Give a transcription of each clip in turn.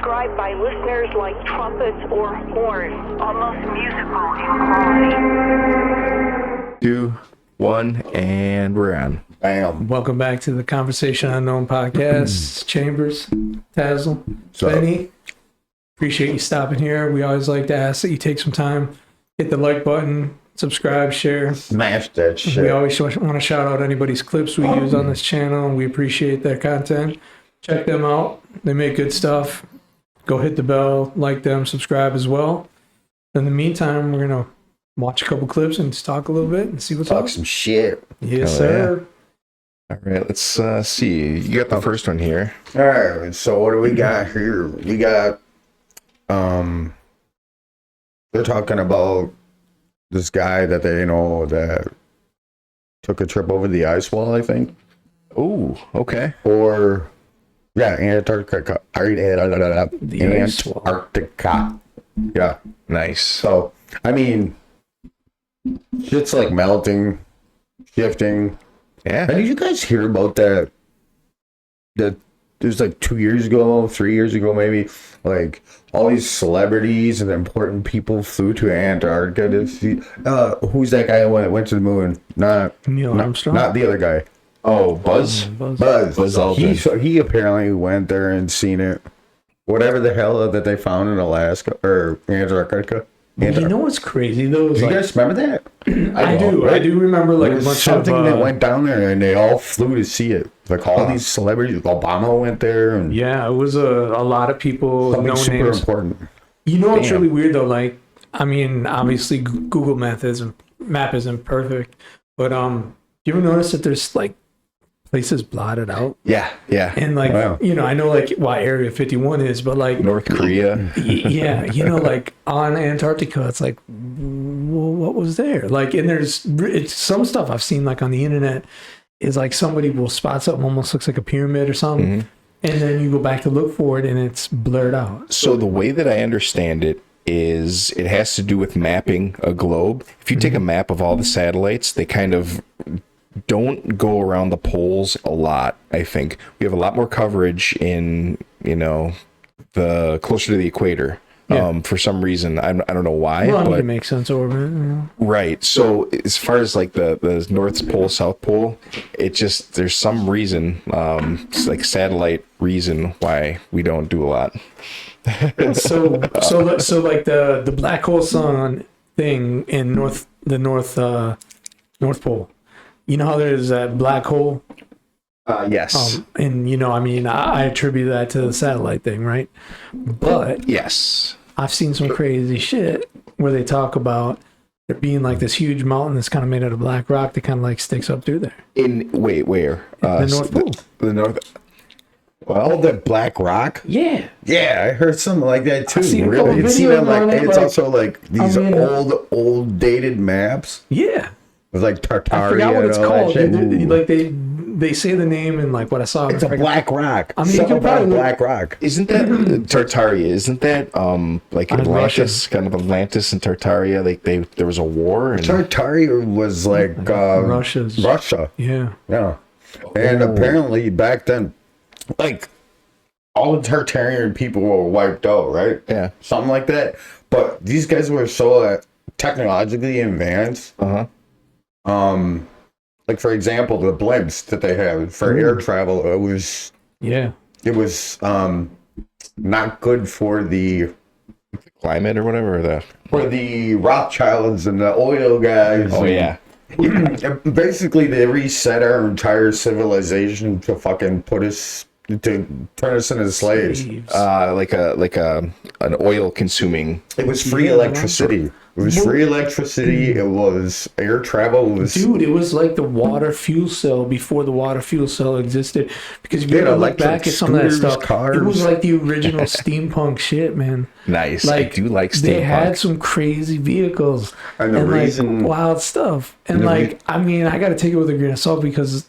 described by listeners like trumpets or horns, almost musical in quality. 2, 1, and we're on. Bam. Welcome back to the Conversation Unknown podcast. Chambers, Tazzle, Benny. Appreciate you stopping here. We always like to ask that you take some time, hit the like button, subscribe, share. Smash that shit. We always want to shout out anybody's clips we use on this channel. We appreciate their content. Check them out. They make good stuff. Go hit the bell, like them, subscribe as well. In the meantime, we're going to watch a couple clips and just talk a little bit and see what's up. Talk some shit. Yes, Hell sir. All right, let's see. You got the first one here. All right, so what do we got here? We got, they're talking about this guy that they know that took a trip over the ice wall, I think. Oh, okay. Or, yeah, Antarctica. The ice wall. Antarctica. Yeah. Nice. So, I mean, shit's like melting, shifting. Yeah. Did you guys hear about that? That it was like 2 years ago, 3 years ago, maybe. Like all these celebrities and important people flew to Antarctica to see. Who's that guy who went to the moon? Neil Armstrong? Not the other guy. Oh, Buzz. Buzz Aldrin. He apparently went there and seen it. Whatever the hell that they found in Alaska or Antarctica. You know what's crazy though? Do you guys remember that? I do remember like There a was bunch something of that went down there and they all flew to see it. Like all these celebrities, Obama went there, and yeah, it was a lot of people. something No super names. important. You know what's Damn. really weird though? Like, I mean, obviously Google map isn't perfect, but do you ever notice that there's like places blotted out? Yeah. And like, Wow. you know, I know like why Area 51 is, but like, North Korea. yeah, you know, like on Antarctica, it's like, well, what was there? Like, and it's some stuff I've seen like on the internet is like somebody will spot something almost looks like a pyramid or something, and then you go back to look for it and it's blurred out. So the way that I understand it is it has to do with mapping a globe. If you take a map of all the satellites, they kind of don't go around the poles a lot. I think we have a lot more coverage in, the closer to the equator. Yeah. For some reason, I don't know why, Well, I mean, but it makes sense over it. You know? right. So as far as like the North Pole, South Pole, it just there's some reason, it's like satellite reason why we don't do a lot. So like the black hole sun thing in North Pole. You know how there's that black hole, Yes. and I mean, I attribute that to the satellite thing, right? But Yes. I've seen some crazy shit where they talk about there being like this huge mountain that's kind of made out of black rock that kind of like sticks up through there. Where? The North Pole. The North. Well, the Black Rock. Yeah. Yeah, I heard something like that too. I've seen a Really, couple it's videos even like on it, it's like- also like these I mean, old dated maps Yeah. with like Tartaria. I forgot what and it's all that called. shit. Like they say the name and like what I saw. It's a Black Rock. I mean, you Something can probably about look- Black Rock. Isn't that Tartaria? Isn't that like On Atlantis? Kind of Atlantis and Tartaria. Like there was a war. And Tartaria was like Russia's. Russia. Yeah. Yeah, and apparently back then, like all the Tartarian people were wiped out, right? yeah. Something like that. But these guys were so technologically advanced. Like for example, the blimps that they have for air travel, it was not good for the Climate or whatever. Or the Rothschilds and the oil guys. oh yeah. Basically, they reset our entire civilization to fucking to turn us into slaves. Like an oil consuming. It was free electricity. It was free electricity. It was air travel. It was Dude, it was like the water fuel cell before the water fuel cell existed. Because if you Yeah, ever look electric back at some of that scooters, stuff, cars. it was like the original steampunk shit, man. Nice. Like, I do like they had steampunk. some crazy vehicles And the reason- like wild stuff. And the like, I mean, I got to take it with a grain of salt because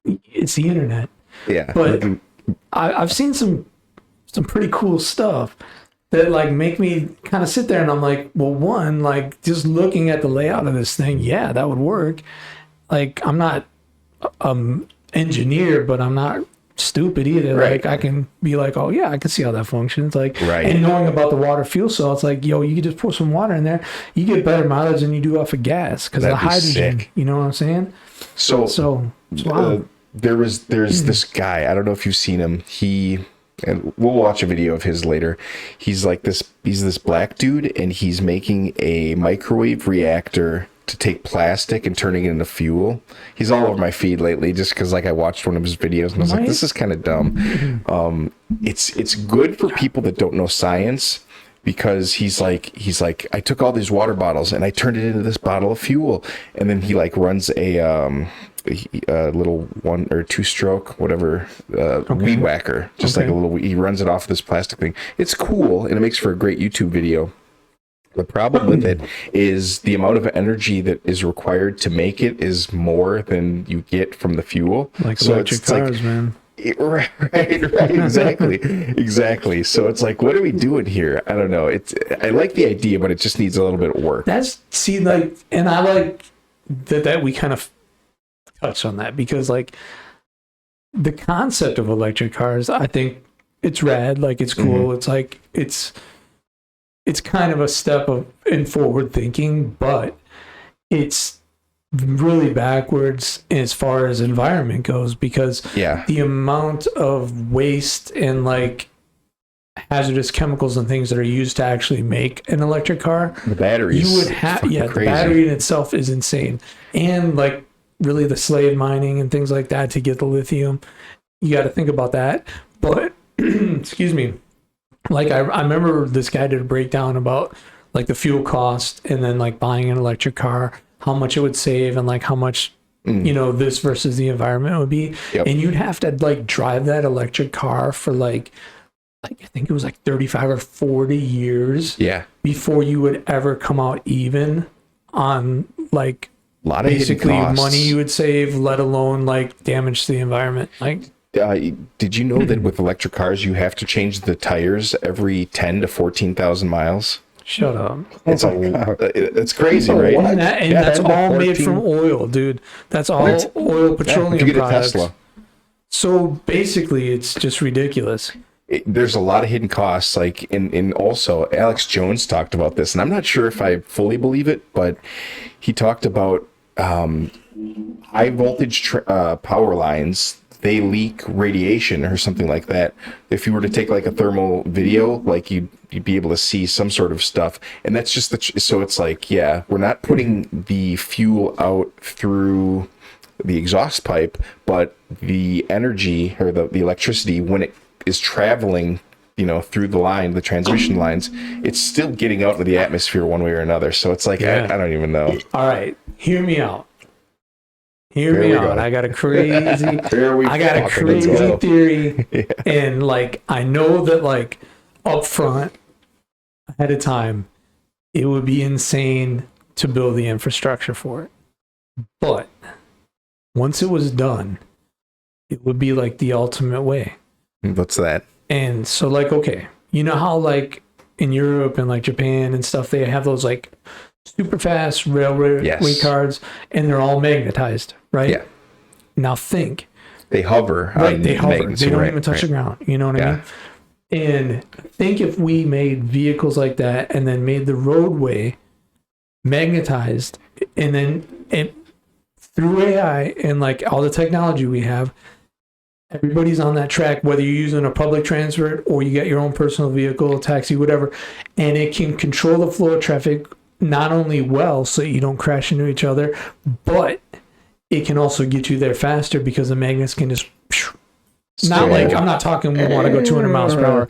it's the internet. Yeah. But I've seen some pretty cool stuff that like make me kind of sit there and I'm like, well, one, like just looking at the layout of this thing, yeah, that would work. Like I'm not engineer, but I'm not stupid either. Right. Like I can be like, oh yeah, I can see how that functions. Like, Right. and knowing about the water fuel cell, it's like, yo, you can just pour some water in there, you get better mileage than you do off of gas because of the That'd be hydrogen. sick. You know what I'm saying? So Wow. there's this guy. I don't know if you've seen him. And we'll watch a video of his later. He's this black dude, and he's making a microwave reactor to take plastic and turning it into fuel. He's all over my feed lately just because like I watched one of his videos and I was like, this is kind of dumb. It's good for people that don't know science, because he's like I took all these water bottles and I turned it into this bottle of fuel, and then he like runs a little 1 or 2 stroke whatever weed whacker, just like a little, he runs it off this plastic thing. It's cool and it makes for a great YouTube video. The problem with it is the amount of energy that is required to make it is more than you get from the fuel. Like so electric cars, man. Right, exactly. So it's like, what are we doing here? I don't know. I like the idea, but it just needs a little bit of work. And I like that we kind of touched on that, because like the concept of electric cars, I think it's rad. Like it's cool. It's like it's kind of a step in forward thinking, but it's really backwards as far as environment goes, because the amount of waste and like hazardous chemicals and things that are used to actually make an electric car, the batteries, you would have the battery in itself is insane, and like really the slave mining and things like that to get the lithium, you got to think about that. But excuse me, like I remember this guy did a breakdown about like the fuel cost and then like buying an electric car, how much it would save, and like how much this versus the environment would be. And you'd have to like drive that electric car for like I think it was like 35 or 40 years before you would ever come out even on like a lot of basically costs. Money you would save, let alone like damage to the environment. Like did you know that with electric cars you have to change the tires every 10 to 14,000 miles? Shut up. It's crazy, right? And that's all made from oil, dude. That's all oil, petroleum you get products. a Tesla. So basically, it's just ridiculous. There's a lot of hidden costs, like in also Alex Jones talked about this, and I'm not sure if I fully believe it, but he talked about high voltage power lines. They leak radiation or something like that. If you were to take like a thermal video, like you'd be able to see some sort of stuff. And that's just so it's like, we're not putting the fuel out through the exhaust pipe, but the energy or the electricity, when it is traveling, through the line, the transmission lines, it's still getting out into the atmosphere one way or another. So it's like, I don't even know. All right, hear me out. Hear me out. I got a crazy theory. And like, I know that like up front, ahead of time, it would be insane to build the infrastructure for it. But once it was done, it would be like the ultimate way. What's that? And so like, okay, you know how like in Europe and like Japan and stuff, they have those like super fast railway cars, and they're all magnetized, right? Yeah. Now think. They hover. Right, they hover. They don't even touch the ground. You know what I mean? And think if we made vehicles like that and then made the roadway magnetized, and then through AI and like all the technology we have, everybody's on that track, whether you're using a public transport or you got your own personal vehicle, taxi, whatever, and it can control the flow of traffic not only well so you don't crash into each other, but it can also get you there faster because the magnets can just not like, I'm not talking we want to go 200 miles per hour,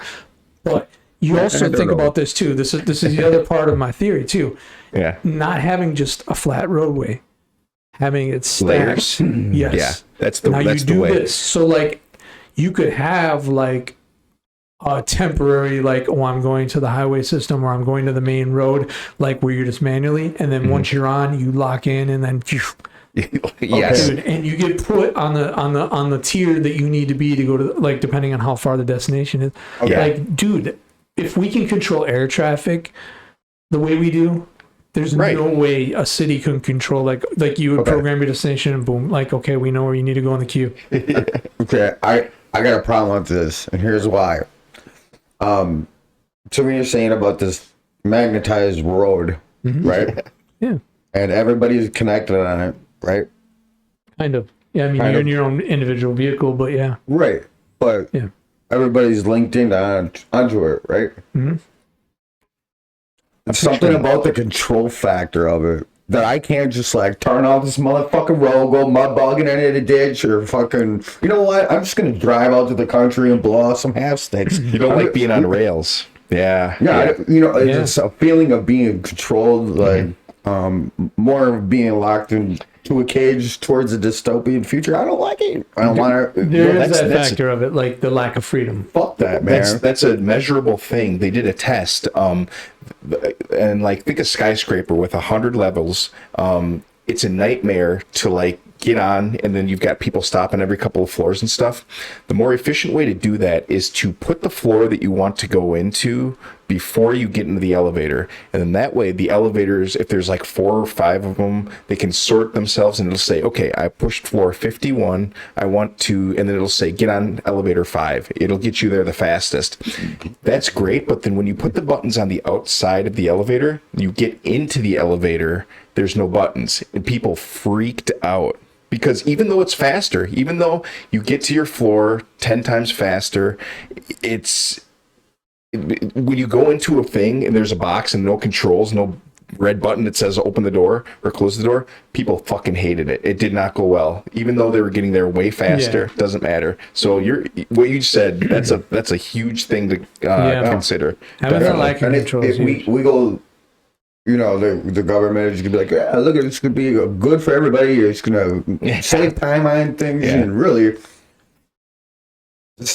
but you also think about this too. This is the other part of my theory too. Yeah. Not having just a flat roadway, having it stacked. Layers. Yes. Yeah. That's the way. This. So like you could have like a temporary like, I'm going to the highway system or I'm going to the main road, like where you're just manually, and then once you're on, you lock in and then yes. Dude, and you get put on the tier that you need to be to go to, like, depending on how far the destination is. Like, dude, if we can control air traffic the way we do, there's no way a city can control like you would program your destination and boom, like, okay, we know where you need to go in the queue. Okay, I I got a problem with this, and here's why. So when you're saying about this magnetized road, right? Yeah, And everybody's connected on it, right? kind of. Yeah, I mean, Kind you're of. in your own individual vehicle, but yeah. Right. But Yeah. everybody's linked in onto it, right? There's something about the control factor of it that I can't just like turn off this motherfucking road, go mud bogging into the ditch, or fucking, you know what? I'm just gonna drive out to the country and blow off some half sticks. You don't like being on rails. Yeah. Yeah, you know, Yeah. it's a feeling of being controlled, like more of being locked into a cage towards a dystopian future. I don't like it. I don't want to. There is that's- that that's- factor of it, like the lack of freedom. Fuck that, man. That's a measurable thing. They did a test, and like think a skyscraper with 100 levels. It's a nightmare to like get on, and then you've got people stopping every couple of floors and stuff. The more efficient way to do that is to put the floor that you want to go into before you get into the elevator, and then that way the elevators, if there's like 4 or 5 of them, they can sort themselves, and it'll say, okay, I pushed floor 51, I want to, and then it'll say get on elevator 5. It'll get you there the fastest. That's great, but then when you put the buttons on the outside of the elevator, you get into the elevator, there's no buttons, and people freaked out. Because even though it's faster, even though you get to your floor 10 times faster, when you go into a thing and there's a box and no controls, no red button that says open the door or close the door, people fucking hated it. It did not go well. Even though they were getting there way faster, doesn't matter. So what you said, that's a huge thing to consider. Having that lack of And control is if huge. we go, you know, the government is gonna be like, yeah, look, it's gonna be good for everybody. It's gonna save time on things, and really,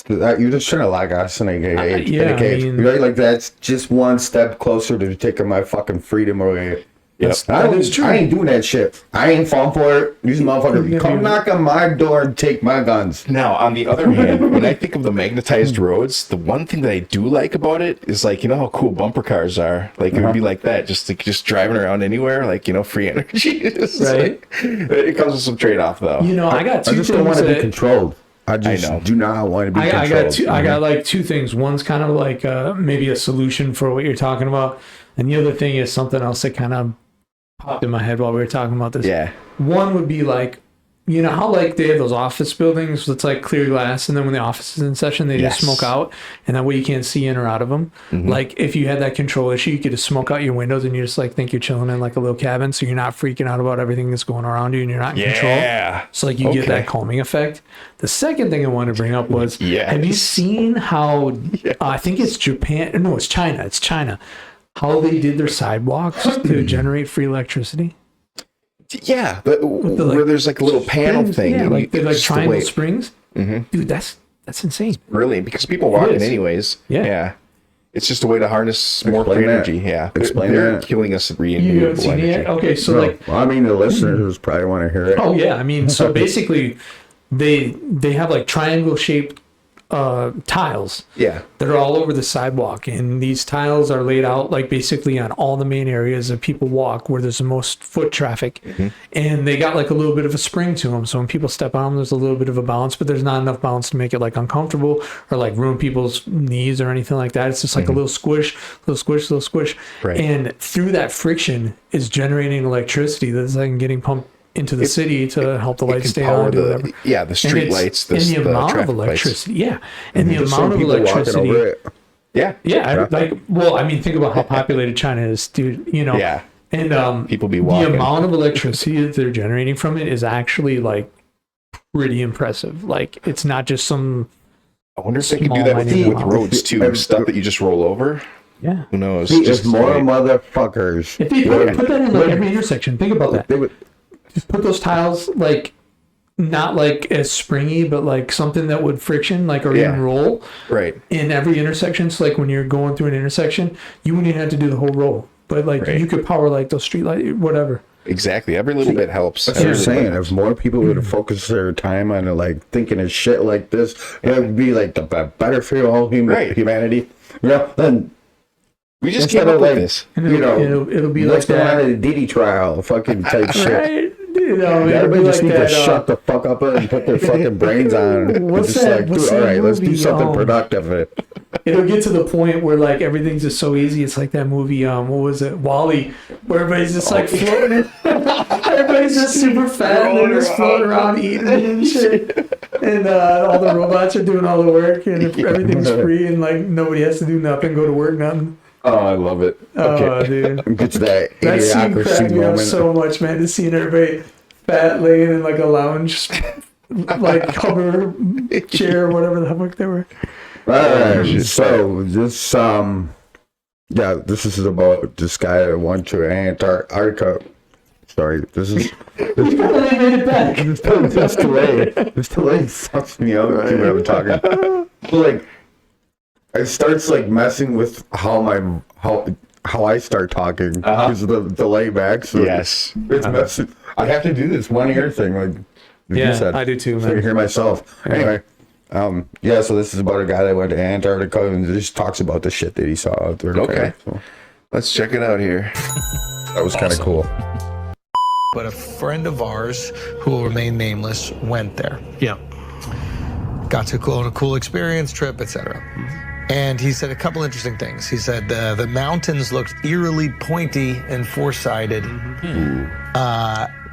you're just trying to lock us in a cage. yeah, I mean- Right? Like that's just one step closer to taking my fucking freedom away. Yep. That is true. I ain't doing that shit. I ain't falling for it. These motherfuckers come knock on my door and take my guns. Now, on the other hand, when I think of the magnetized roads, the one thing that I do like about it is like, you know how cool bumper cars are? Like, it would be like that, just driving around anywhere, like, you know, free energy. It's Right. like- it comes with some trade-off, though. You know, I got I two just don't want things to be that controlled. I just know. do not want to be I controlled. got two. I got like two things. One's kind of like maybe a solution for what you're talking about, and the other thing is something else that kind of popped in my head while we were talking about this. Yeah. One would be like, you know how like they have those office buildings that's like clear glass, and then when the office is in session, they just smoke out, and that way you can't see in or out of them. Like if you had that control issue, you could just smoke out your windows, and you just like think you're chilling in like a little cabin, so you're not freaking out about everything that's going around you, and you're not in control. Yeah. So like you get that calming effect. The second thing I wanted to bring up was, have you seen how I think it's Japan? No, it's China. It's China. How they did their sidewalks to generate free electricity. Yeah, like, where there's like a little panel Springs, thing. yeah, and like they're like just the triangle way- springs. Dude, that's insane. Brilliant, because people walking is. anyways. Yeah. It's just a way to harness more free Explain that. energy. Yeah. Explain They're that. killing us at You haven't renewable seen it energy. yet? Okay, so No, like, I mean, the listeners probably want to hear it. oh yeah, I mean, so basically, they have like triangle shaped tiles Yeah. that are all over the sidewalk, and these tiles are laid out like basically on all the main areas that people walk where there's the most foot traffic, and they got like a little bit of a spring to them, so when people step on them there's a little bit of a bounce, but there's not enough bounce to make it like uncomfortable or like ruin people's knees or anything like that. It's just like a little squish, little squish, Right. and through that friction is generating electricity that's like getting pumped into the city to help the lights can stay power on, or the- whatever. yeah, the street And it's- lights, and the amount of traffic lights. electricity, yeah, and the Just amount some of people walking electricity. over it. Yeah. Yeah, like, well, I mean, think about how populated China is, dude. You know, Yeah. and People be the walking. amount of electricity that they're generating from it is actually like pretty impressive. Like, it's not just some. I wonder if they could do small that with, minute with amount. roads too. Stuff that you just roll over. Yeah, Who knows? See, Just if more like- motherfuckers. if they put that in like every intersection, think about that. They would, Just put those tiles like not like as springy, but like something that would friction, like or Yeah. even roll right. in every intersection. So like when you're going through an intersection, you wouldn't even have to do the whole roll, but like Right. you could power like those street light, whatever. Exactly. Every little bit helps. that's what I'm Every little saying. bit If more people would focus their time on like thinking of shit like this, it would be like the better for all Right. humanity. You know, then We just instead came up of with like, this. And you know, it'll be like what's going on that. in the Diddy trial, fucking type shit. Right, dude. You know, it'll Everybody be just like needs to that, shut the fuck up and put their fucking brains on. What's It's just that- like, what's dude, all that right, let's do movie, something productive. it'll get to the point where like everything's just so easy. It's like that movie, what was it, Wall-E, where everybody's just like floating. Everybody's just super fat and they're just floating around eating and shit. And all the robots are doing all the work and everything's free and like nobody has to do nothing, go to work, nothing. Oh, I love it. Oh, dude. Get to that That scene idiocracy cracked me up moment. so much, man. Just seeing everybody fat laying in like a lounge, like hover chair, whatever the fuck they were. Alright, so this yeah, this is about this guy that went to Antarctica. Sorry, this is They made it back. this delay. This delay fucks me up when I'm talking. So, like, it starts like messing with how I start talking because of the delay back. So Yes. it's messing. I have to do this one ear thing, like you said. I do too, So I can man. hear myself. Anyway, yeah. So this is about a guy that went to Antarctica and just talks about the shit that he saw out there. Okay. So Let's check it out here. that was kind of cool. But a friend of ours who will remain nameless went there. Yeah. Got to go on a cool experience, trip, etc. And he said a couple interesting things. He said the mountains looked eerily pointy and four-sided.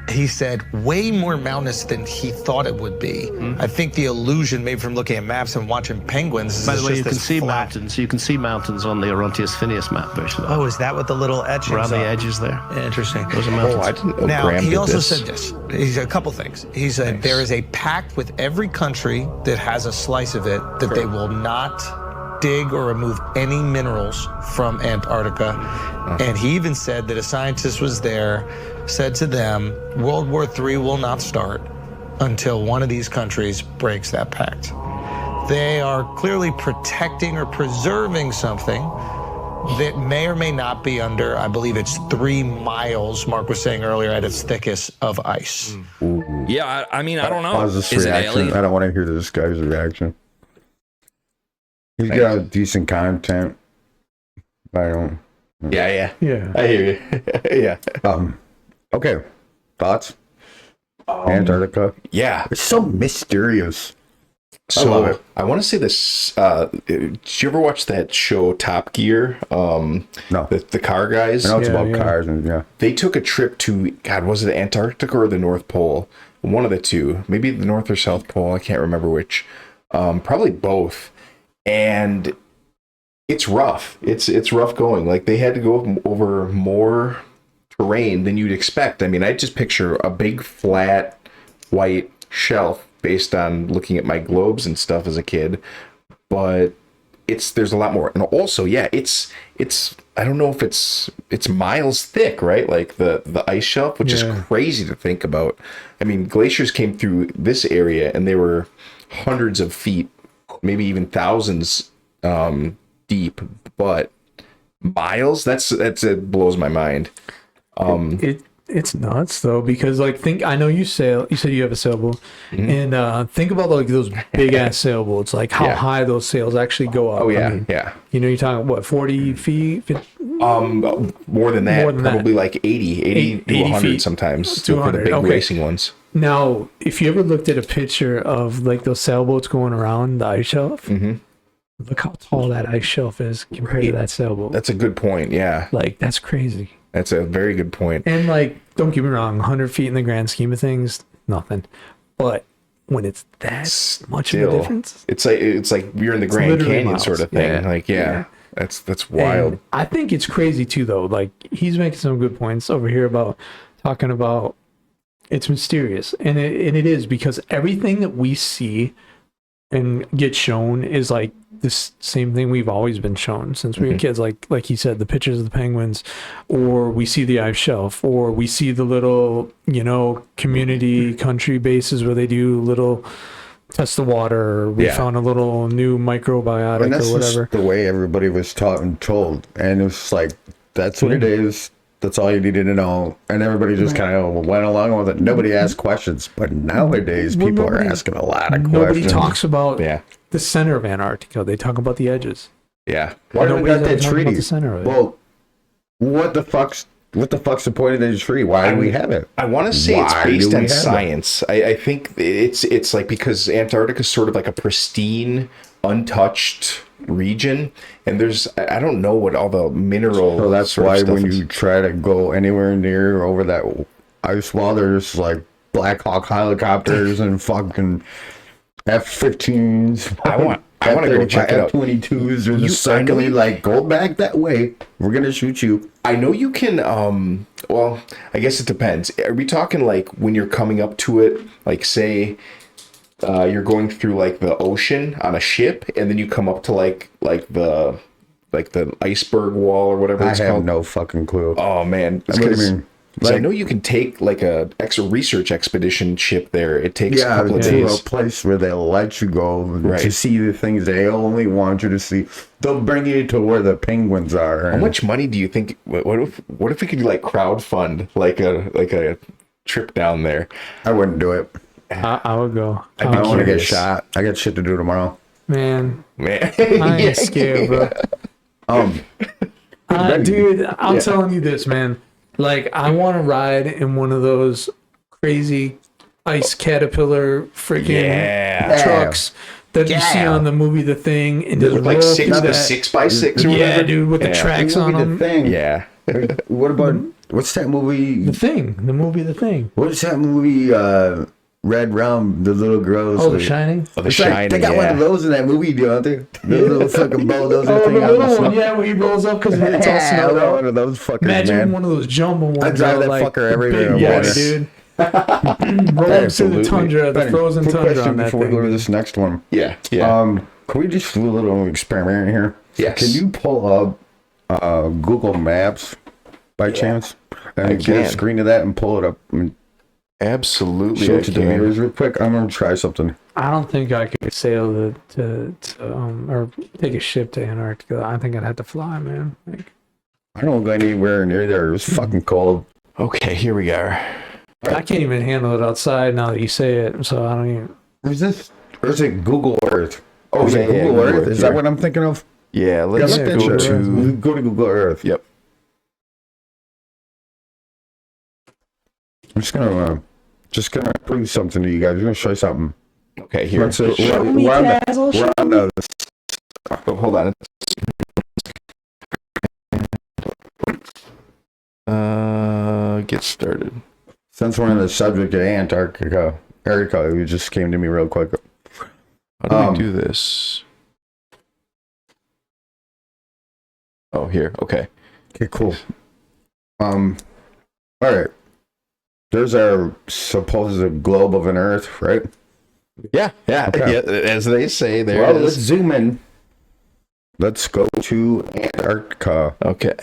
He said way more mountainous than he thought it would be. I think the illusion made from looking at maps and watching penguins is By the way, just you can this see flat- mountains. You can see mountains on the Orontius Phineas map, actually. Oh, is that what the little etchings Around the are? edges there. Interesting. Those are Oh, mountains. I didn't know Now, Graham he did also this. said this. He said a couple things. He said there is a pact with every country that has a slice of it that they will not dig or remove any minerals from Antarctica. And he even said that a scientist was there, said to them, World War III will not start until one of these countries breaks that pact. They are clearly protecting or preserving something that may or may not be under, I believe it's 3 miles, Mark was saying earlier, at its thickest of ice. Yeah, I mean, I don't know. Pause this Is it reaction. alien? I don't want to hear this guy's reaction. He's got decent content. I don't. Yeah. Yeah. I hear you. Yeah. Okay. Thoughts? Antarctica. Yeah. It's so mysterious. I love So it. I want to say this. Did you ever watch that show Top Gear? No. The car guys. I know it's Yeah, about yeah. cars and yeah. They took a trip to, God, was it Antarctica or the North Pole? One of the two. Maybe the North or South Pole. I can't remember which. Probably both. And it's rough. It's rough going. Like, they had to go over more terrain than you'd expect. I mean, I just picture a big flat white shelf based on looking at my globes and stuff as a kid. But there's a lot more. And also, yeah, it's I don't know if it's miles thick, right? Like the ice shelf, which is crazy to think about. I mean, glaciers came through this area and they were hundreds of feet, maybe even thousands deep, but miles, it blows my mind. It's nuts though, because like I know you said you have a sailboat, and think about like those big ass sailboats, like how high those sails actually go up. Oh yeah, I mean, yeah. You know, you're talking what, 40 feet? More than that. More than that. Probably like 80 to 80 100 feet. sometimes. For 200, the big okay. racing ones. Now, if you ever looked at a picture of like those sailboats going around the ice shelf, look how tall that ice shelf is compared to that sailboat. That's a good point. Yeah, Like that's crazy. that's a very good point. And like, don't get me wrong, 100 feet in the grand scheme of things, nothing. But when it's that much of a Still, difference, it's like you're in the Grand literally Canyon miles. sort of thing. Yeah. Like Yeah. that's wild. And I think it's crazy too, though. Like he's making some good points over here about talking about it's mysterious, and it is, because everything that we see and get shown is like this same thing we've always been shown since we were kids. Like he said, the pictures of the penguins, or we see the ice shelf, or we see the little community country bases where they do little test the water. Or we found a little new microbiotic And that's or whatever. just the way everybody was taught and told. And it's like, that's what it is. That's all you needed to know. And everybody just kind of went along with it. Nobody asked questions. But nowadays, Well, people are nobody- asking a lot of Nobody questions. talks about Yeah, the center of Antarctica. They talk about the edges. yeah. Why do we Nobody's got ever that talking about treaty? the center of it. Well, what the fuck's what the fuck's the point of this tree? Why do we have it? I want to say it's Why do based we on have it? science. I think it's like because Antarctica is sort of like a pristine, untouched region, and there's I don't know what all the mineral. So that's sort of why stuff when is. you try to go anywhere near over that ice wall, there's like Black Hawk helicopters and fucking F-15s. I want to go check it out. F-22s are You- just I know circling you- like, go back that way. We're gonna shoot you. I know you can. Well, I guess it depends. Are we talking like when you're coming up to it, like say, you're going through like the ocean on a ship, and then you come up to like the iceberg wall or whatever I it's have called? no fucking clue. Oh man, it's What do you 'cause- mean? so I Like- know you can take like a extra research expedition ship there. It takes a Yeah, couple of to days. a place where they'll let you go Right. to see the things they only want you to see. They'll bring you to where the penguins are. How much money do you think? What if we could like crowdfund like a trip down there? I wouldn't do it. I would go. I'd be I want to get curious. shot. I got shit to do tomorrow. Man, Man, I Yeah. ain't scared, bro. Dude, I'm telling you this, man. Like, I want to ride in one of those crazy ice caterpillar freaking Yeah. trucks that you see on the movie The Thing, and just Like roll six through by that. 6x6 or Yeah, whatever. dude, with the Yeah. tracks Movie on The them. Thing. Yeah. What about what's that movie? The Thing, the movie The Thing. What's that movie? Red Rum. The little girls. Oh, The like- Shining. Oh, the It's like, Shining. they got one Yeah. of those in that movie, don't they? The little fucking bulldozer Oh, thing. the out in little snow. one, yeah, where he rolls up because it's all Yeah, snowed out. one of those fuckers, Imagine man. one of those jumbo ones. I drive though, that like fucker everywhere big in the boy, morning. dude. Roll up through the tundra, the Benny, frozen quick tundra question on that before we go to thing. this next one. Yeah. Yeah. Can we just do a little experiment here? Yes. Can you pull up Google Maps by chance? And I get a can. screen of that and pull it up and Absolutely. show I it to the can. viewers real quick. I'm gonna try something. I don't think I could sail to or take a ship to Antarctica. I think I'd have to fly, man. Like, I don't go anywhere near there. It was fucking cold. Okay, here we are. I can't even handle it outside now that you say it. So I don't even. Is this? Or is it Google Earth? Oh, is yeah, it yeah, Google Earth? Is that here. what I'm thinking of? Yeah, let's look yeah, that go shit. to. Go to Google Earth. Yep. I'm just gonna prove something to you guys. I'm gonna show you something. Okay, here. We're on the Oh, hold on. Get started. Since we're on the subject of Antarctica, Erica, it just came to me real quick. How do we do this? Oh, here. Okay. Okay, cool. All right. There's our supposed globe of an Earth, right? Yeah. Yeah. Okay. Yeah. As they say, there Well, it let's is. zoom in. Let's go to Antarctica. Okay.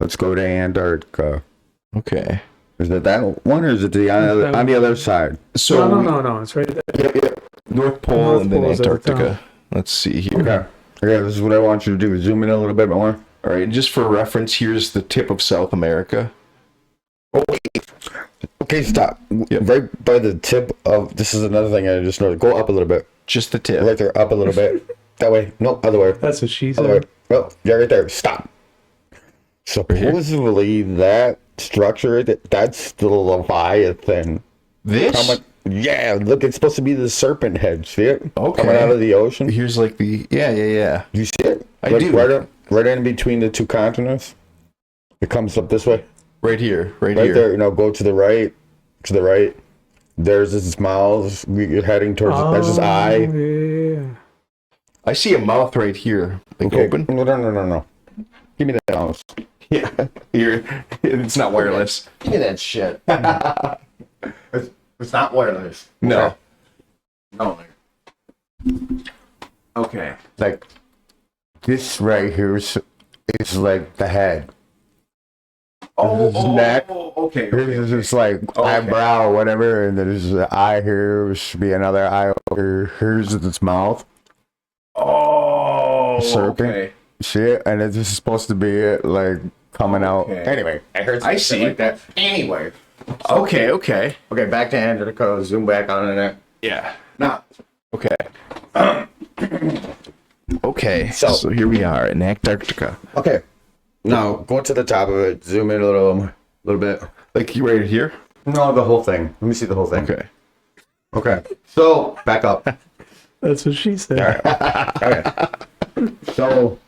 Let's go to Antarctica. Okay. Is it that one, or is it on the other side? So No. It's right there. North Pole North and then Pole is at the Antarctica. top. Let's see here. Okay. Okay, this is what I want you to do. Zoom in a little bit more. All right. Just for reference, here's the tip of South America. Okay, stop. Yep. Right by the tip of, this is another thing I just noticed. Go up a little bit. Just the tip. Right there, up a little bit. That way. No, other way. That's what she Other way. said. Well, yeah, right there. Stop. Supposedly that structure, that's the Leviathan. This. How much? Yeah, look, it's supposed to be the serpent head. See it? Okay. Coming out of the ocean. Here's like the. Yeah. You see it? I Like do. Right in between the two continents. It comes up this way. Right here. Right Right here. there. Go to the right. To the right. There's his mouth. You're heading towards. There's his eye. Yeah. I see a mouth right here. Like open. No. Give me that mouse. Yeah. Here. It's not wireless. Give me that shit. it's not wireless. No. No. Okay. Like this right here is like the head. Neck. okay. Here's just like eyebrow or whatever, and there's the eye here. There should be another eye over here. Here's its mouth. Oh. Serpent. Okay. Shit, and it's just supposed to be it, like coming out. Okay. Anyway, I heard I something see. like that. Anyway, Okay. okay, back to Antarctica. Zoom back on it. Yeah. Now, Okay. Okay. So- So here we are in Antarctica. okay, No, go to the top of it. Zoom in a little bit. Like you right here? No, the whole thing. Let me see the whole thing. Okay. Okay. So back up. That's what she said. Okay. So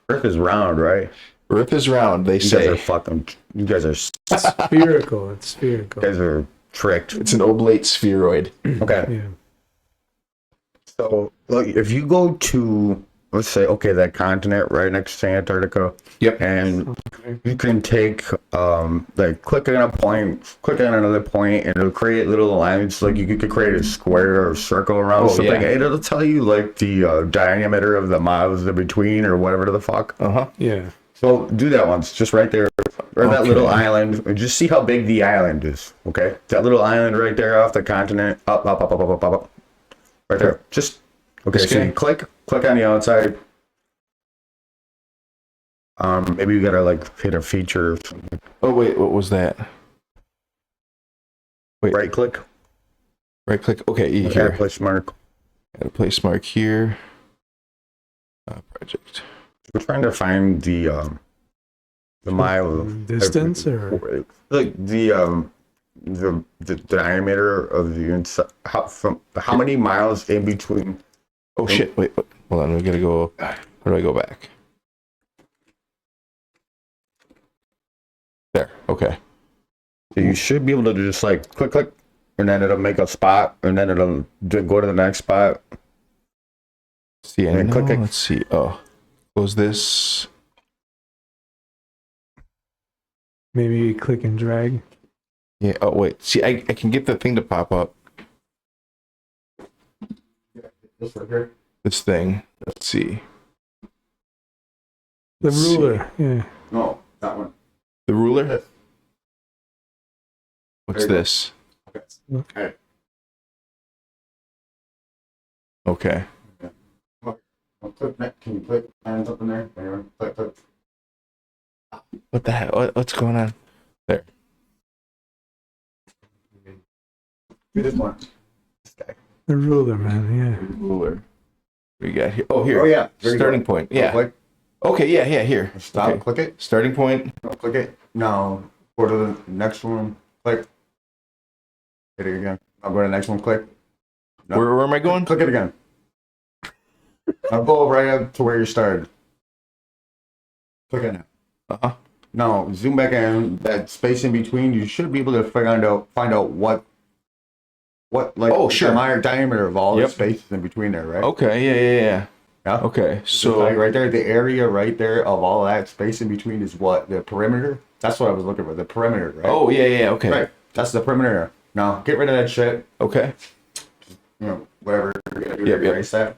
Earth is round, right? Earth is round, they You guys are say. fucking. You guys are. Spherical. It's spherical. You guys are tricked. It's an oblate spheroid. Okay. Yeah. So look, if you go to, let's say, okay, that continent right next to Antarctica. Yep. And you can take, like, click on a point, click on another point, and it'll create little lines. Like, you could create a square or a circle around something, yeah. and it'll tell you, like, the diameter of the miles in between or whatever the fuck. Uh-huh. Yeah. So do that once, just right there, or that little island, and just see how big the island is, okay? That little island right there off the continent, up, right there. Just, okay, so you click on the outside. Maybe you gotta like hit a feature or something. Oh, wait, what was that? Wait. Right click. Right click. Okay, Add here. a place mark. Add a place mark here. Project. We're trying to find the mile Distance or like the diameter of the inside. How many miles in between? Oh, shit. Wait. Hold on. We gotta go. How do I go back? There. Okay. So you should be able to just like click, and then it'll make a spot, and then it'll go to the next spot. See, I And know. click it. Let's see. Oh, close this. maybe you click and drag. Yeah. Oh, wait. See, I can get the thing to pop up. This right here. This thing. Let's see. The Let's see. ruler. Yeah. No, that one. The ruler. This. What's There you go. this? Okay. Okay. Click next. Can you click hands up in there? Anyway, click. What the hell? What's going on? There. Do this one. This guy. The ruler, man. Yeah. Ruler. We got here. Oh, here. Oh yeah. There you Starting go. point. Yeah. Click. Okay. Yeah. Yeah. Here. Stop. Okay. Click it. Starting point. No, click it. No. Go to the next one. Click. Hit it again. I'll go to the next one. Click. No. Where am I going? Click it again. I'll go right up to where you started. Click on it. Uh-huh. No, zoom back in. That space in between, you should be able to find out what like Oh, sure. the diameter of all Yep. the spaces in between there, right? Okay. Yeah. Yeah. Okay. So So right there, the area right there of all that space in between is what? The perimeter? That's what I was looking for. The perimeter, right? Oh, yeah. Okay. Right. That's the perimeter. Now get rid of that shit. Okay. You know, whatever you're gonna do Yep, to yep. erase that.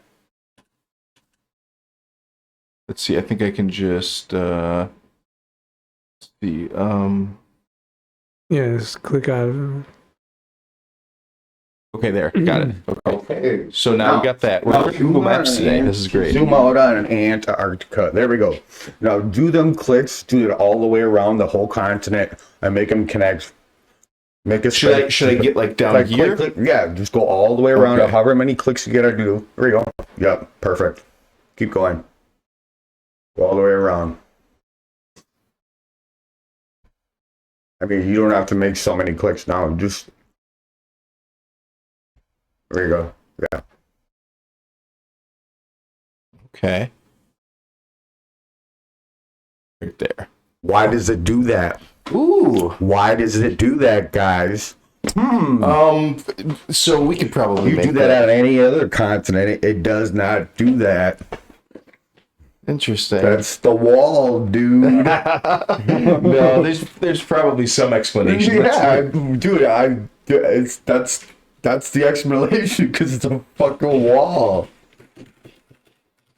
Let's see. I think I can just let's see. Yeah. Just click out of it. Okay, there. Got it. Okay. Okay. So now we got that. We're on Google Maps today. This is great. Zoom out on Antarctica. There we go. Now do them clicks, do it all the way around the whole continent, and make them connect. Make it. Should I get like down here? Click. Yeah, just go all the way around. Okay. However many clicks you gotta do. There we go. Yep, perfect. Keep going. Go all the way around. I mean, you don't have to make so many clicks now. Just there you go. Yeah. Okay. Right there. Why does it do that? Ooh. Why does it do that, guys? So we could probably You make do that on any other continent. It does not do that. Interesting. That's the wall, dude. No, there's probably some explanation. Yeah, dude. That's the explanation because it's a fucking wall.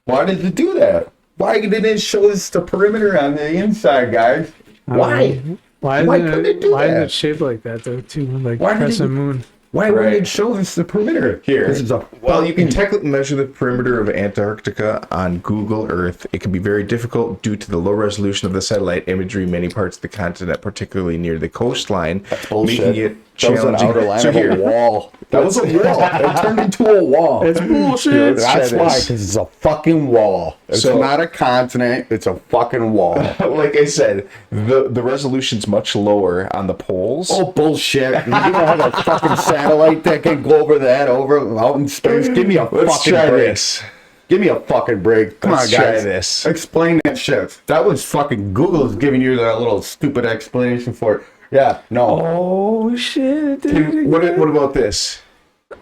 Why did it do that? Why didn't it show us the perimeter on the inside, guys? Why? Why Why is couldn't it do Why is that? it shaped like that though? Too like Why did crescent it- moon. Why wouldn't Right. it show us the perimeter? Here. 'Cause it's a Well, you can technically measure the perimeter of Antarctica on Google Earth. It can be very difficult due to the low resolution of the satellite imagery. Many parts of the continent, particularly near the coastline, bullshit. making it That was an challenging. outer line So of here, a wall. That was a wall. It turned into a wall. It's bullshit. Dude, that's Try why, this. because it's a fucking wall. It's So- not a continent. It's a fucking wall. like I said, the resolution's much lower on the poles. Oh, bullshit. You don't have a fucking satellite that can go over out in space. Give me a Let's fucking try break. this. Give me a fucking break. Come Let's on, try guys. this. Explain that shit. That was fucking Google's giving you that little stupid explanation for it. Yeah, no. Oh shit! Did it What again. about this?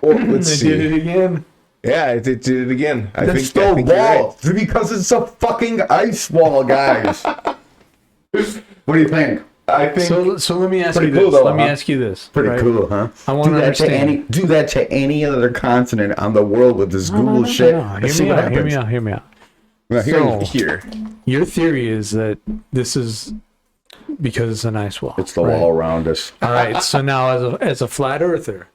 Oh, let's They see. did it again. Yeah, it did it again. I It's think still you're right. wall. Because it's a fucking ice wall, guys. What do you think? I think So let me ask Pretty you this. cool, though, Let me huh? ask you this. Pretty right? cool, huh? I wanna understand. Do that to any other continent on the world with this Google shit. No, and see what happens. Hear me out. Hear me out. Now, So- here. Your theory is that this is because it's an ice wall. it's the right? wall around us. All right. So now, as a flat earther,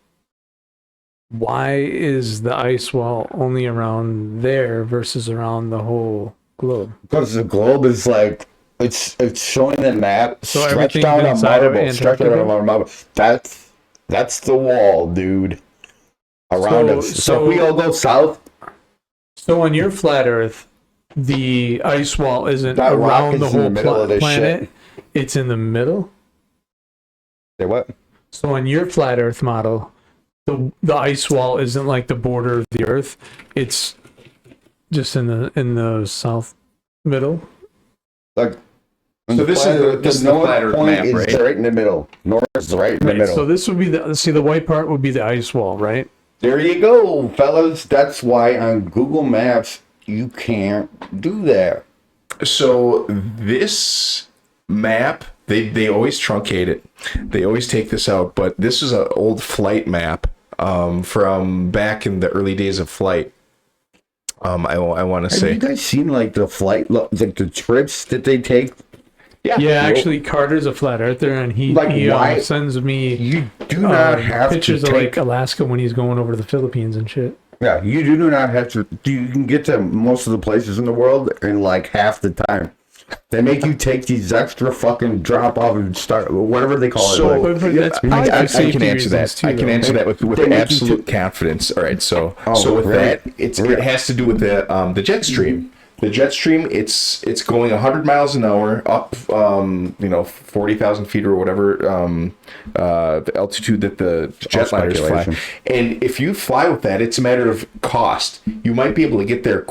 why is the ice wall only around there versus around the whole globe? Because the globe is like it's showing the map So stretched everything out on inside of marble, stretched out Antarctica? on marble. That's the wall, dude. Around So- us. So so- if we all go south, So on your flat Earth, the ice wall isn't That rock around is the in the whole middle of this planet. shit. It's in the middle. say what? So on your flat Earth model, the ice wall isn't like the border of the Earth. It's just in the south middle. Like So this is the flat Earth map, is right? right in the middle. North is right in the Right. middle. So this would be the white part would be the ice wall, right? There you go, fellas. That's why on Google Maps you can't do that. So this map, they always truncate it. They always take this out, but this is an old flight map from back in the early days of flight. I want to Have say, you guys seen like the flight, like the trips that they take? Yeah, actually, Carter's a flat earther, and he Like, why- sends me You do not have pictures to of take. like Alaska when he's going over to the Philippines and shit. Yeah, you do not have to. You can get to most of the places in the world in like half the time. They make you take these extra fucking drop off and start whatever they call So- it. Like, But that's I, probably for I can safety answer that. reasons, too, I can though. answer that with They make you absolute confidence. All right, so Oh, with really? that, it has to do with the jet stream. The jet stream, it's going 100 miles an hour up, 40,000 feet or whatever the altitude that the jetliners fly. speculation. And if you fly with that, it's a matter of cost. You might be able to get there.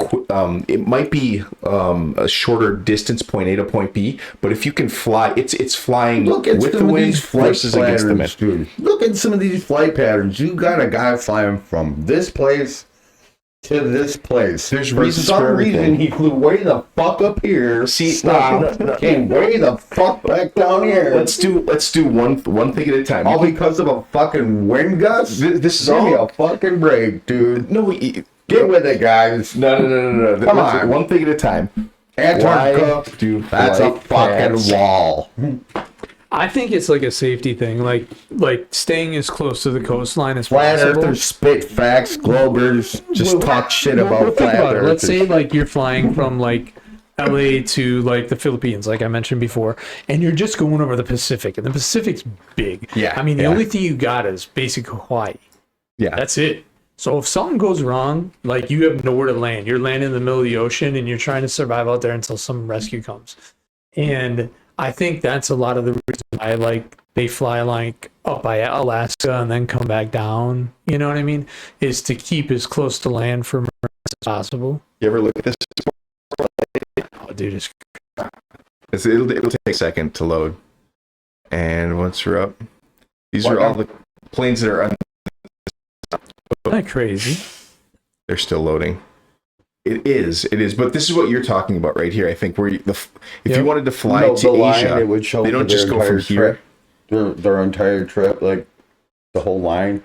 It might be a shorter distance, point A to point B. But if you can fly, it's flying Look at with the some of wind these flight versus against the patterns, wind. dude. Look at some of these flight patterns. You got a guy flying from this place to this place. There's For reasons some for everything. reason he flew way the fuck up here. Stop. Came way the fuck back down here. Let's do one thing at a time. all because of a fucking wind gust. This is Give me all. a fucking break, dude. No, Get with it, guys. no. Come Let's- on. One thing at a time. Antarctica. Why do That's a flight fucking paths- wall. I think it's like a safety thing, like staying as close to the coastline as Flat possible. earthers spit facts. Globers just talk shit about think flat about it. earthers. Let's say like you're flying from like LA to like the Philippines, like I mentioned before, and you're just going over the Pacific, and the Pacific's big. Yeah, I mean, the yeah. only thing you got is basic Hawaii. Yeah. That's it. So if something goes wrong, like you have nowhere to land, you're landing in the middle of the ocean, and you're trying to survive out there until some rescue comes. And I think that's a lot of the reason why like they fly like up by Alaska and then come back down. You know what I mean? Is to keep as close to land for as possible. You ever look at this? Oh, dude, It'll take a second to load. And once we're up, these are all the planes that are on. isn't that crazy? They're still loading. It is. But this is what you're talking about right here. I think where if Yep. you wanted to fly No, to the line, Asia, it would show they don't for just their go from entire here. trip. Their entire trip, like the whole line.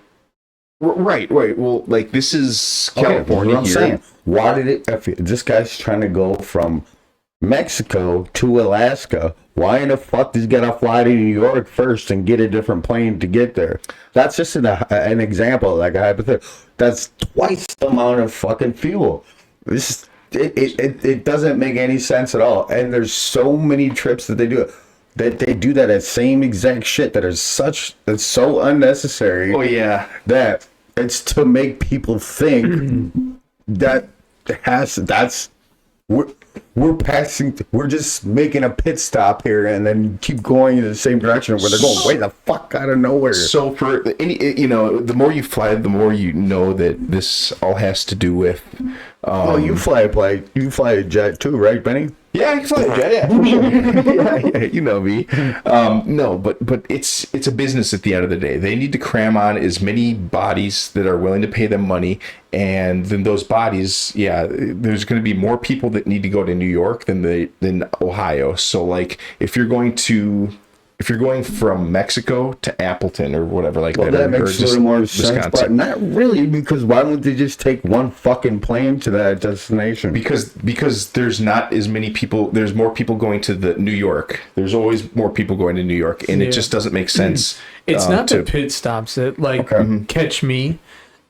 Right. Well, like this is California what I'm here. saying. Why did it? If this guy's trying to go from Mexico to Alaska, why in the fuck does he gotta fly to New York first and get a different plane to get there? That's just an example, like a hypothetical. That's twice the amount of fucking fuel. It doesn't make any sense at all. And there's so many trips that they do. that they do that same exact shit that's so unnecessary. Oh yeah. That it's to make people think that we're just making a pit stop here and then keep going in the same direction where they're going way the fuck out of nowhere. So for any, the more you fly, the more you know that this all has to do with. Oh, you fly a jet too, right, Benny? Yeah, I can fly a jet. Yeah, for sure. yeah, you know me. No, but it's a business at the end of the day. They need to cram on as many bodies that are willing to pay them money, and then those bodies, there's going to be more people that need to go to New York than Ohio. So like, if you're going from Mexico to Appleton or whatever like that, that makes a little more sense, but not really, because why wouldn't they just take one fucking plane to that destination? Because there's not as many people. There's more people going to the New York. There's always more people going to New York, and it just doesn't make sense. It's not the pit stops that catch me.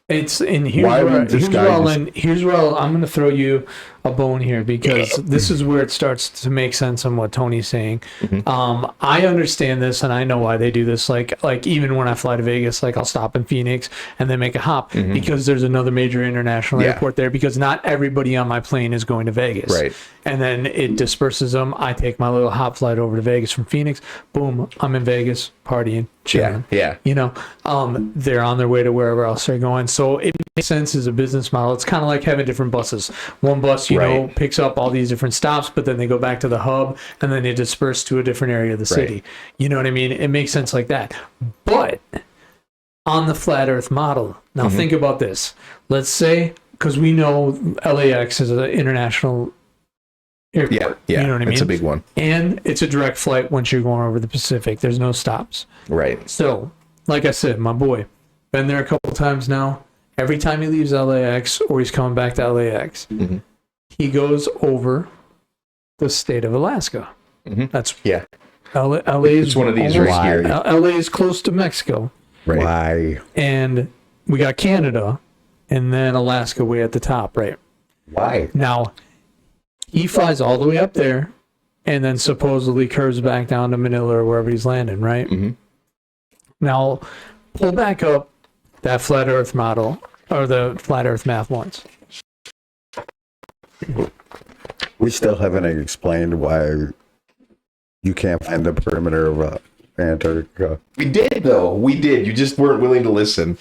It's and here's Why where, would this here's guy where, just- here's where I'm going to throw you a bone here, because this is where it starts to make sense on what Tony's saying. I understand this, and I know why they do this. Like even when I fly to Vegas, like I'll stop in Phoenix and then make a hop because there's another major international airport there, because not everybody on my plane is going to Vegas. Right. And then it disperses them. I take my little hop flight over to Vegas from Phoenix. Boom, I'm in Vegas partying, chilling. Yeah. They're on their way to wherever else they're going. So it makes sense as a business model. It's kind of like having different buses. One bus, you know, picks up all these different stops, but then they go back to the hub and then they disperse to a different area of the city. You know what I mean? It makes sense like that. But on the flat earth model, now think about this. Let's say, because we know LAX is an international airport. Yeah. You know what I mean? It's a big one. And it's a direct flight once you're going over the Pacific. There's no stops. Right. So, like I said, my boy, been there a couple times now. Every time he leaves LAX or he's coming back to LAX, he goes over the state of Alaska. That's LA is It's one of these right here. LA is close to Mexico. Right. Why? And we got Canada and then Alaska way at the top, right? Why? Now, he flies all the way up there and then supposedly curves back down to Manila or wherever he's landing, right? Now, pull back up that flat earth model or the flat earth math once. We still haven't explained why you can't find the perimeter of Antarctica. We did though. We did. You just weren't willing to listen.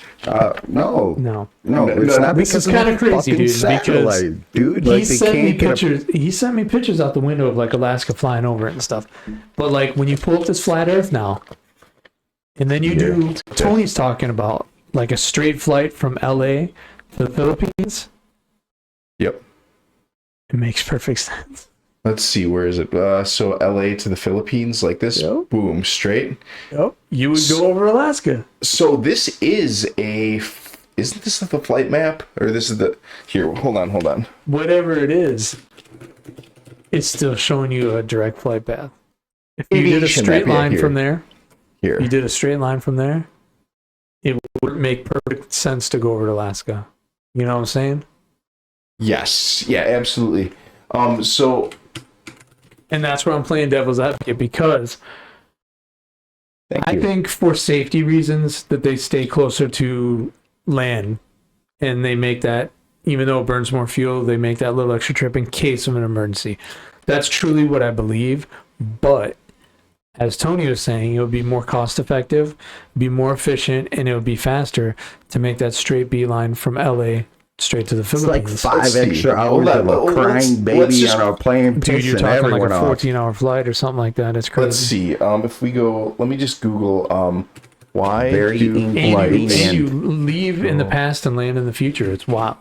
No, No. it's not This because is kind of of crazy, fucking dude. Because satellite, dude. he Like, they sent me can't get a- pictures. He sent me pictures out the window of like Alaska flying over it and stuff. But like when you pull up this flat Earth now, and then you do Tony's talking about like a straight flight from LA to the Philippines, Yep. it makes perfect sense. Let's see. Where is it? So LA to the Philippines, like this. Yep. Boom, straight. Yep. You would go over Alaska. So this is isn't this the flight map, or this is the? Here, hold on. Whatever it is, it's still showing you a direct flight path. If you did a Aviation straight map, yeah, line here. from there, Here. you did a straight line from there, it would make perfect sense to go over to Alaska. You know what I'm saying? Yes. Yeah. Absolutely. So. And that's where I'm playing devil's advocate, because I think for safety reasons that they stay closer to land and they make that, even though it burns more fuel, they make that little extra trip in case of an emergency. That's truly what I believe. But as Tony was saying, it would be more cost effective, be more efficient, and it would be faster to make that straight beeline from LA straight to the It's Philippines. like 5 see. extra Hold hours on, of a let's crying baby just- on a plane. Dude, you're pissing talking like everyone a off. 14-hour flight or something like that. It's crazy. Let's see. If we go, let me just Google. Why Very do in- And Like, you, and- you leave in the past and land in the future. It's wild.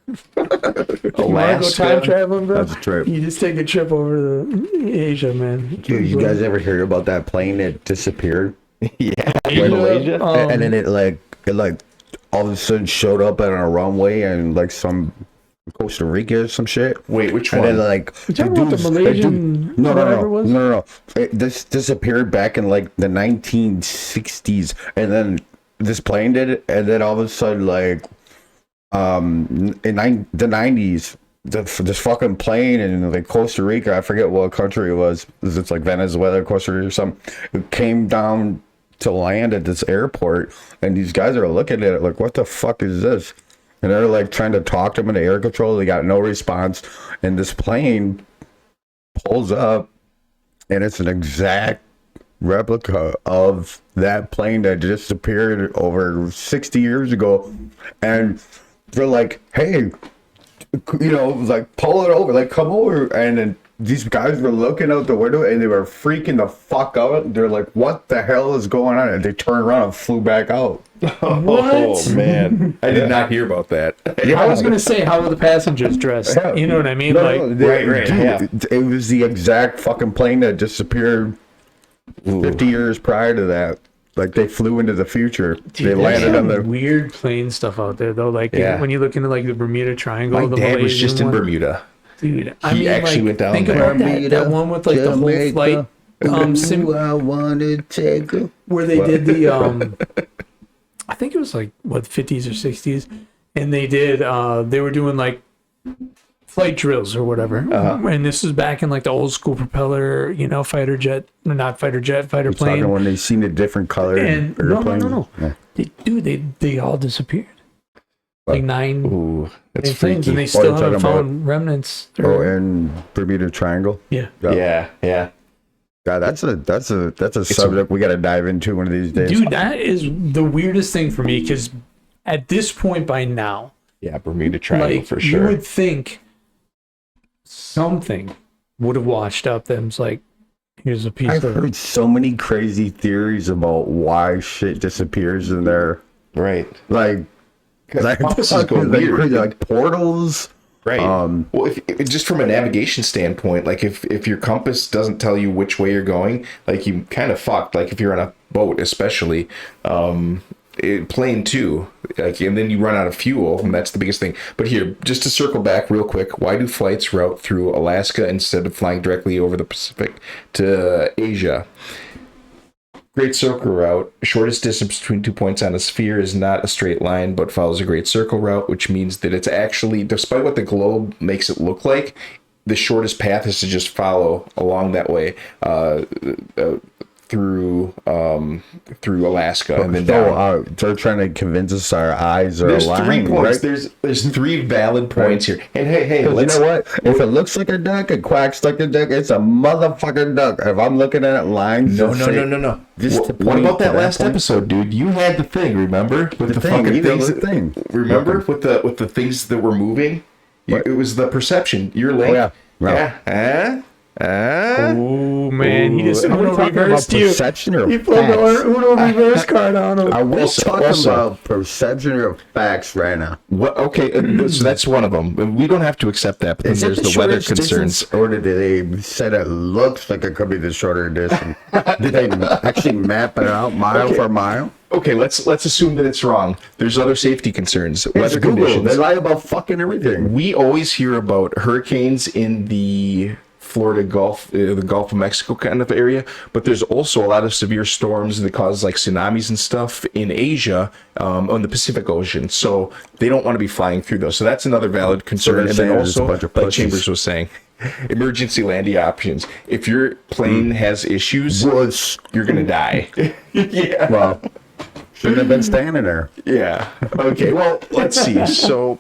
You want to go time traveling, bro? That's a trip. You just take a trip over to Asia, man. Dude, you guys ever hear about that plane that disappeared? Yeah. Asia? And then it all of a sudden showed up at a runway and like some Costa Rica or some shit. Wait, which And one? then like You talking about the Malaysian whatever it was? no. This disappeared back in like the 1960s, and then this plane did it, and then all of a sudden like the 90s this fucking plane in like Costa Rica, I forget what country it was. It's like Venezuela, Costa Rica or something. It came down to land at this airport, and these guys are looking at it like, what the fuck is this? And they're like trying to talk to them in the air control. They got no response. And this plane pulls up, and it's an exact replica of that plane that disappeared over 60 years ago. And they're like, hey, like, pull it over, like, come over. And then these guys were looking out the window, and they were freaking the fuck out. They're like, what the hell is going on? And they turned around and flew back out. Oh, man. I did not hear about that. I was gonna say, how were the passengers dressed? Yeah. You know what I mean? Right. Right, Dude, yeah. It was the exact fucking plane that disappeared 50 years prior to that. Like, they flew into the future. They landed on the... weird plane stuff out there, though. Like, Yeah. when you look into, like, the Bermuda Triangle, My the dad was Malaysian just in one. Bermuda. Dude, He actually went down think there. about that one with, like, the whole flight I want to take a... where they did the I think it was like what 50s or 60s, and they did they were doing like flight drills or whatever. And this was back in like the old school propeller, fighter plane. Talking when they seen a different color And airplane. no. Yeah. They all disappeared. Like 9 Ooh, that's planes, freaky. and they you're still talking haven't found remnants. Oh, and Bermuda Triangle. Yeah. Yeah. God, that's a subject we got to dive into one of these days. Dude, that is the weirdest thing for me, because at this point by now, Yeah, Bermuda Triangle like, for you sure. would think something would have washed up them's like, here's a piece I've of heard so many crazy theories about why shit disappears in there. Right. Like compasses go like, weird. crazy, like portals. Right. Well, if just from a navigation standpoint, like if your compass doesn't tell you which way you're going, like you kind of fucked. Like if you're on a boat, especially, plane too, like, and then you run out of fuel, and that's the biggest thing. But here, just to circle back real quick, why do flights route through Alaska instead of flying directly over the Pacific to Asia? Great Circle route, shortest distance between 2 points on a sphere, is not a straight line, but follows a Great Circle route, which means that it's actually, despite what the globe makes it look like, the shortest path is to just follow along that way through Alaska and then down. They're trying to convince us our eyes are There's aligned, 3 points. right? There's 3 valid points here. And hey, You let's. know what? If it looks like a duck, it quacks like a duck. It's a motherfucking duck. If I'm looking at it lines, No. Just to What point about to that last point. episode, dude? You had the thing, remember? With the thing, fucking you know, things. the thing. Remember with the things that were moving? What? It was the perception. You're late. Oh, yeah. Yeah. Oh man, he just Are we Uno talking about reversed you. perception or He pulled the facts? Uno reverse card on him. Are we talking also- about perception or facts right now? What? Okay, so that's one of them. We don't have to accept that. But then Is it there's the weather shortest concerns. distance, or did they said it looks like it could be the shorter distance? Did they actually map it out mile for mile? Okay, let's assume that it's wrong. There's other safety concerns. It's Weather Google. conditions. They lie about fucking everything. We always hear about hurricanes in the Florida Gulf, the Gulf of Mexico kind of area, but there's also a lot of severe storms that cause like tsunamis and stuff in Asia, on the Pacific Ocean. So they don't want to be flying through those. So that's another valid concern. they're And then saying there's a also, bunch of like pussies. Chambers was saying, emergency landing options. If your plane has issues, Was you're gonna die. Yeah. well, shouldn't have been standing there. Yeah. Okay. Well, let's see. So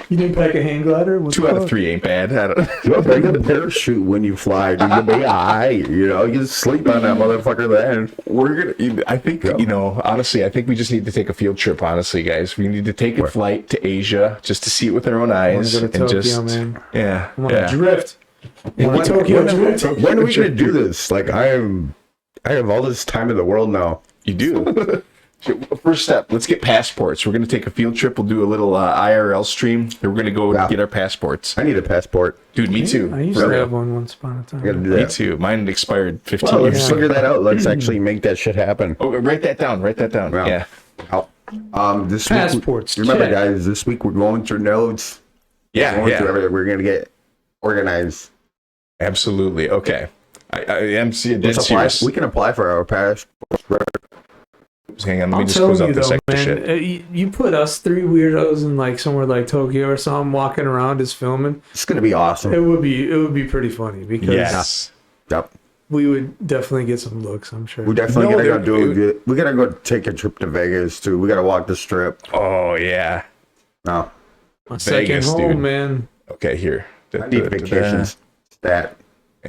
You didn't pack a hang glider? 2 out of 3 ain't bad. I don't. You bring a parachute when you fly. You can be high. You can sleep on that motherfucker then. We're gonna. I think honestly, I think we just need to take a field trip. Honestly, guys, we need to take a flight to Asia just to see it with our own eyes go to and Tokyo, just man. yeah, I'm on yeah. a drift. When, Tokyo drift. when are we gonna do this? Like I have all this time in the world now. You do. First step, let's get passports. We're gonna take a field trip. We'll do a little IRL stream. We're gonna go Yeah. get our passports. I need a passport. Dude, me too. I used For to real. have one once upon a I gotta time. do Me that. too. Mine expired 15 Well, years let's ago. figure that out. Let's actually make that shit happen. Oh, write that down. Write that down. Yeah. Yeah. This Passports, week, remember, check. guys, this week we're going through notes. Yeah. Going Yeah. through everything. We're gonna get organized. Absolutely. Okay. I am dead Let's apply. serious. We can apply for our passport. Hang on, let me I'm just close telling out you this though, extra man, shit. you put us three weirdos in like somewhere like Tokyo or something, walking around just filming. It's gonna be awesome. It would be pretty funny because Yes. Yep. we would definitely get some looks. I'm sure. We definitely No, gotta go they- do it. We gotta go take a trip to Vegas too. We gotta walk the strip. Oh yeah. No, My second Vegas, home, dude. man. Okay, here. I need vacations. That.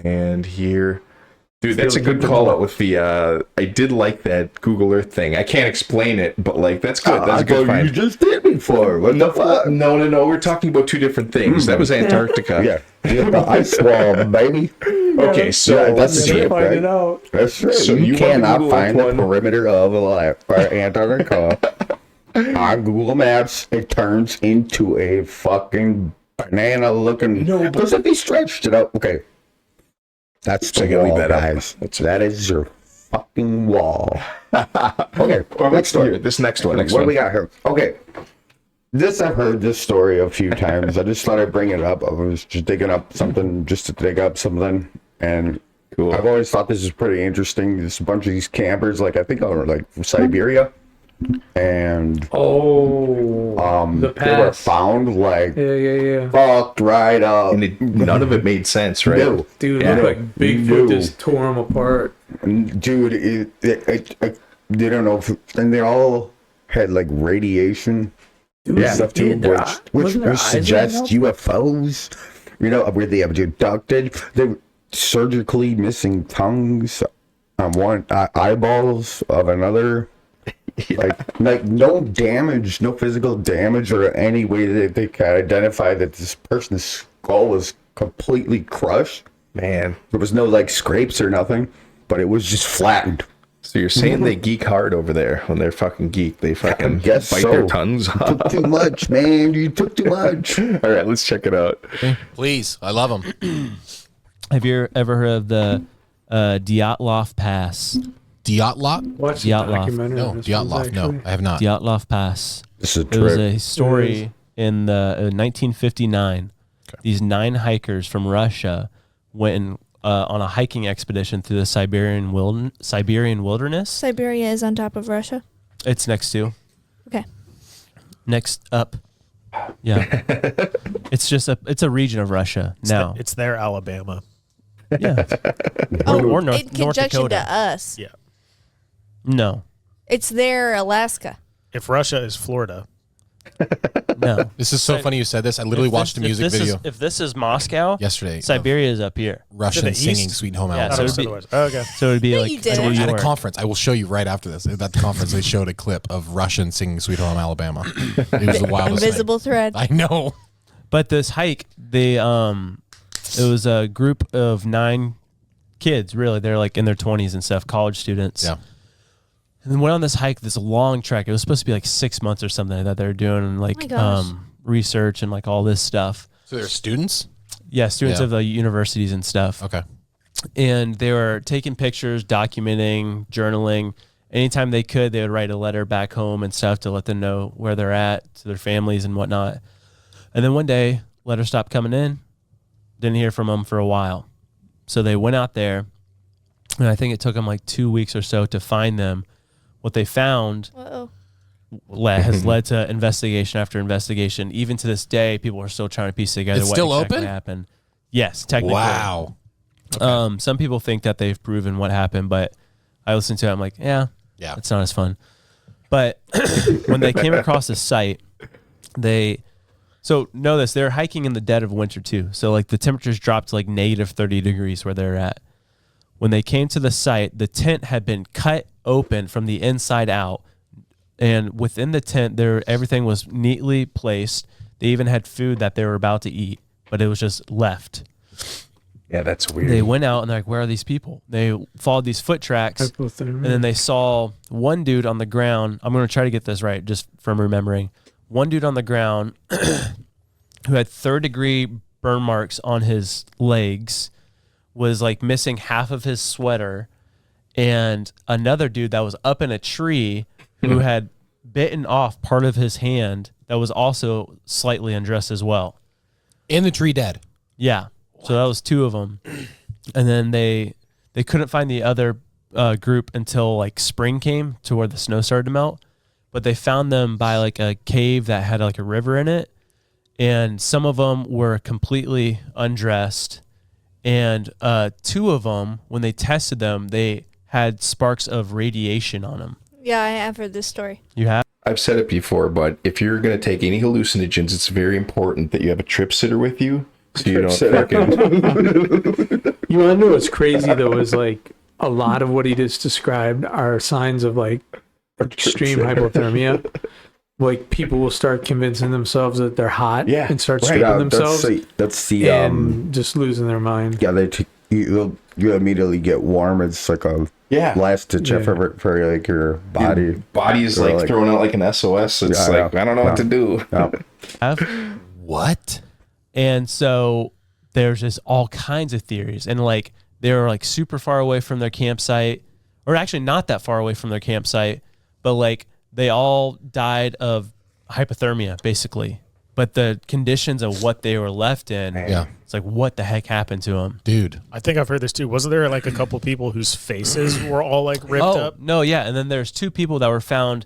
And here. Dude, that's a good call out with the I did like that Google Earth thing. I can't explain it, but like that's good. That's a good you find. just did before. What the fuck? No. We're talking about two different things. That was Antarctica. Yeah, the ice wall, baby. Okay, so Yeah, that's the Never trip, find right? it out. That's right. So you you want the cannot Google find Earth the one? perimeter of Antarctica on Google Maps. It turns into a fucking banana-looking. No, but- because if they stretched it up, okay. That's So the I gotta leave wall, that up. guys. That is your fucking wall. Okay, next Here, story. this next one. What do we got here? Okay. I've heard this story a few times. I just thought I'd bring it up. I was just digging up something just to dig up something. And Cool. I've always thought this is pretty interesting. There's a bunch of these campers, like I think are like from Siberia. And Oh, the they were past. found like Yeah. fucked right up. And none of it made sense, right? No. Dude, Yeah. looked like Bigfoot No. just tore him apart. Dude, they don't know if, and they all had like radiation Dude, stuff too, their which, eye- wasn't their eyes suggests lit up? UFOs. You know, where they abducted, they were surgically missing tongues on one eyeballs of another. Like no damage, no physical damage, or any way that they can identify that this person's skull was completely crushed. Man. There was no like scrapes or nothing, but it was just flattened. So you're saying they geek hard over there when they're fucking geek. They fucking guess bite so. their tongues You off. took too much, man. You took too much. All right, let's check it out. Please, I love them. Have you ever heard of the Dyatlov Pass? Dyatlov? Watch the Dyatlov. documentary. No, on this Dyatlov. one, No, actually. I have not. Dyatlov Pass. This is a It was trick. a story in the 1959. These 9 hikers from Russia went on a hiking expedition through the Siberian wilderness. Siberia is on top of Russia. It's next to. Okay. Next up. Yeah. It's a region of Russia now. It's their Alabama. Yeah. Oh, or North in conjunction Dakota. to us. Yeah. No. It's their Alaska. If Russia is Florida, No. This is so funny you said this. I literally watched a music video If this is Moscow, yesterday. of Siberia is up here. Russian To the singing east? "Sweet Home Yeah, Alabama." so it'd be- otherwise. Oh, okay. So it'd be No, like you didn't. New At a York. conference, I will show you right after this. At that conference, they showed a clip of Russian singing "Sweet Home Alabama." It was the wildest Invisible thread. thing. I know. But this hike, it was a group of 9 kids. Really, they're like in their 20s and stuff, college students. Yeah. And then went on this hike, this long trek. It was supposed to be like 6 months or something that they were doing, like my gosh. research and like all this stuff. So they're students. Yeah, students Yeah. of the universities and stuff. Okay. And they were taking pictures, documenting, journaling. Anytime they could, they would write a letter back home and stuff to let them know where they're at, to their families and whatnot. And then one day, letter stopped coming in. Didn't hear from them for a while. So they went out there, and I think it took them like 2 weeks or so to find them. What they found Uh-oh. has led to investigation after investigation. Even to this day, people are still trying to piece together It's what still exactly open? happened. Yes, technically. Wow. Some people think that they've proven what happened, but I listened to it. I'm like, yeah, it's not as fun. But when they came across the site, so know this, they're hiking in the dead of winter too. So like the temperatures dropped to like negative 30 degrees where they're at. When they came to the site, the tent had been cut open from the inside out. And within the tent, everything was neatly placed. They even had food that they were about to eat, but it was just left. Yeah, that's weird. They went out and they're like, where are these people? They followed these foot tracks, and then they saw one dude on the ground. I'm going to try to get this right just from remembering. One dude on the ground who had 3rd-degree burn marks on his legs, was like missing half of his sweater, and another dude that was up in a tree who had bitten off part of his hand that was also slightly undressed as well. In the tree dead. Yeah. So that was 2 of them. And then they couldn't find the other group until like spring came to where the snow started to melt. But they found them by like a cave that had like a river in it. And some of them were completely undressed. And 2 of them, when they tested them, they had sparks of radiation on them. Yeah, I have heard this story. You have? I've said it before, but if you're going to take any hallucinogens, it's very important that you have a trip sitter with you, so you don't fucking... You want to know what's crazy, though, is like a lot of what he just described are signs of like extreme hypothermia. Like people will start convincing themselves that they're hot and start stripping themselves That's the and just losing their mind. Yeah, you immediately get warm. It's like a last ditch effort for like your body. Your body's like throwing out like an SOS. It's I don't know what to do. What? And so there's just all kinds of theories. And like they were like super far away from their campsite, or actually not that far away from their campsite, but like they all died of hypothermia basically. But the conditions of what they were left in, it's like, what the heck happened to them? Dude. I think I've heard this too. Wasn't there like a couple people whose faces were all like ripped up? No, yeah. And then there's 2 people that were found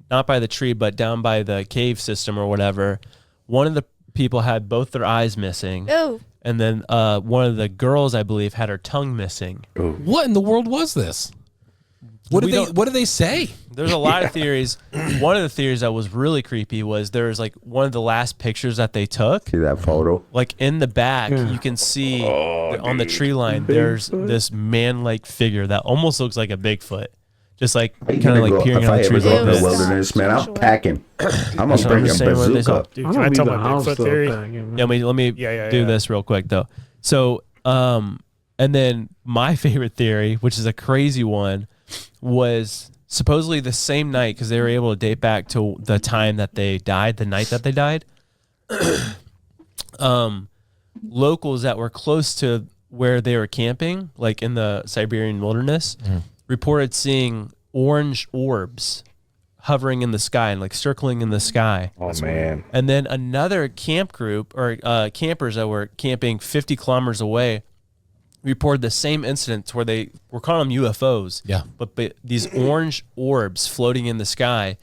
not by the tree, but down by the cave system or whatever. One of the people had both their eyes missing. Oh. And then one of the girls, I believe, had her tongue missing. What in the world was this? What did they say? There's a lot of theories. One of the theories that was really creepy was there was like one of the last pictures that they took. See that photo? Like in the back, you can see on the tree line, there's this man-like figure that almost looks like a Bigfoot. Just like kind of like peering out the trees like in this. the wilderness, man, I'm packing. I'm gonna bring a bazooka. Dude, can I tell my Bigfoot theory? Yeah, let me do this real quick though. So, and then my favorite theory, which is a crazy one, was supposedly the same night, because they were able to date back to the time that they died, the night that they died. Locals that were close to where they were camping, like in the Siberian wilderness, reported seeing orange orbs hovering in the sky and like circling in the sky. Oh, man. And then another camp group or campers that were camping 50 kilometers away reported the same incidents where they were calling them UFOs. Yeah. But these orange orbs floating in the sky.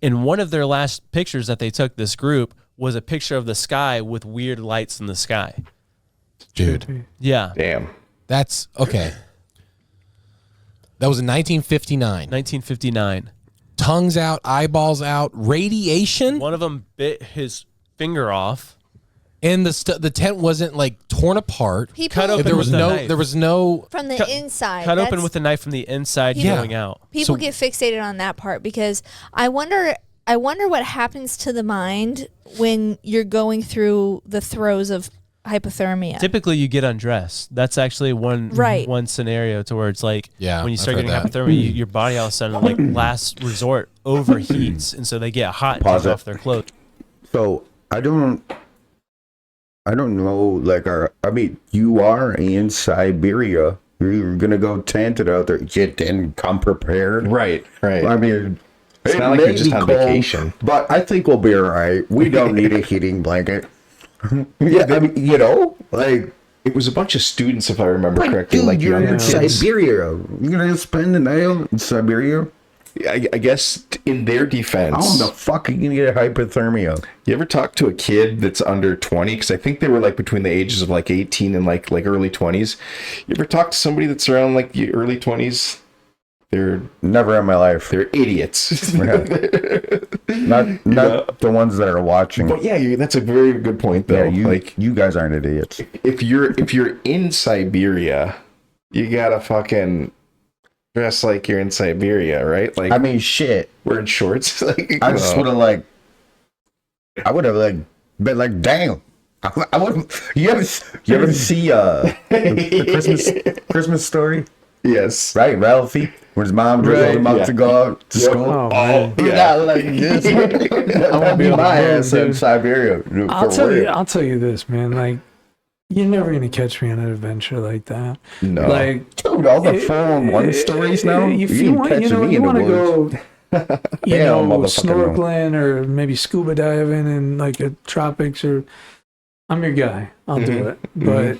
And one of their last pictures that they took, this group, was a picture of the sky with weird lights in the sky. Dude. Yeah. Damn. That's okay. That was in 1959. 1959. Tongues out, eyeballs out, radiation. One of them bit his finger off. And the tent wasn't like torn apart. People- Cut open. There was with a no. knife. There was no. From the inside. Cut open That's- with a knife from the inside You know, going out. People get fixated on that part because I wonder what happens to the mind when you're going through the throes of hypothermia. Typically, you get undressed. That's actually one scenario to where it's like when you start I've getting heard that. hypothermia, your body all of a sudden, like last resort, overheats, and so they get hot and take off their clothes. So I don't know. Like, you are in Siberia. You're gonna go tent it out there. You didn't come prepared, Right. I mean, It's it not like may you're just be on cold, vacation. but I think we'll be all right. We don't need a heating blanket. Yeah, I mean, you know, like It was a bunch of students, if I remember correctly, dude, like you're younger in kids. Siberia. You're gonna spend the night in Siberia. I guess in their defense, How the fuck are you gonna get hypothermia? you ever talk to a kid that's under 20? Because I think they were like between the ages of like 18 and like early 20s. You ever talk to somebody that's around like the early 20s? They're Never in my life. they're idiots. Not the ones that are watching. But yeah, that's a very good point though. Yeah, you guys aren't idiots. if you're in Siberia, you gotta fucking dress like you're in Siberia, right? Like, I mean, shit. wearing shorts. Like, I just would have I would have been like, damn. I would. You ever see the Christmas Story? Yes. Right, Ralphie, where his mom drilled him up to go out to school. Oh, Oh, Yeah, yeah. like this. That'd be able to my move, ass in dude. Siberia. I'll tell you this, man. Like, you're never gonna catch me on an adventure like that. No. Like, Dude, all the 411 stories now. If You you ain't want, catching me in the want to woods. go, Hell, motherfucker, no. snorkeling or maybe scuba diving in like the tropics, or I'm your guy. I'll do it. But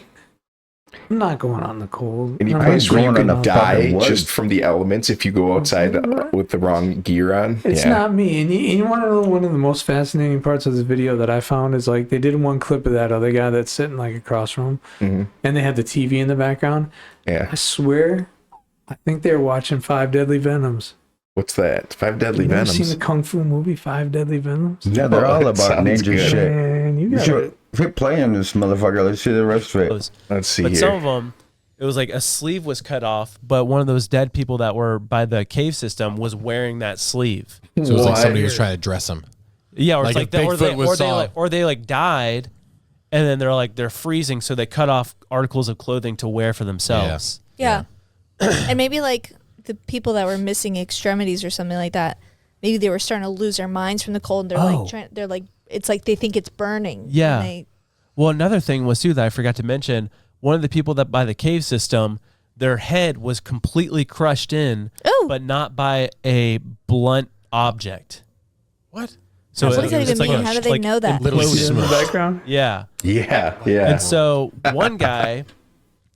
I'm not going on the cold. Any I'm place not where you going can on die wood. just from the elements if you go outside with the wrong gear on. It's not me. And you want to know one of the most fascinating parts of this video that I found is like they did one clip of that other guy that's sitting like across from him, and they had the TV in the background. Yeah. I swear, I think they were watching Five Deadly Venoms. What's that? Five Deadly You ever Venoms. seen the Kung Fu movie Five Deadly Venoms? Yeah, they're all about Sounds ninja good. shit. Man, you You got should quit playing this motherfucker. Let's see the rest of it. Let's see But here. some of them, it was like a sleeve was cut off, but one of those dead people that were by the cave system was wearing that sleeve. So it was like somebody was trying to dress him. Yeah, or Like it's if like Bigfoot was saw- or they like died, and then they're freezing, so they cut off articles of clothing to wear for themselves. Yeah. And maybe like the people that were missing extremities or something like that, maybe they were starting to lose their minds from the cold. And they're like it's like they think it's burning. Yeah. And they, Well, another thing was too that I forgot to mention. One of the people that by the cave system, their head was completely crushed in, but not by a blunt object. What? So what does that even mean? How do they know that? Literally in the background. Yeah. Yeah. And so one guy,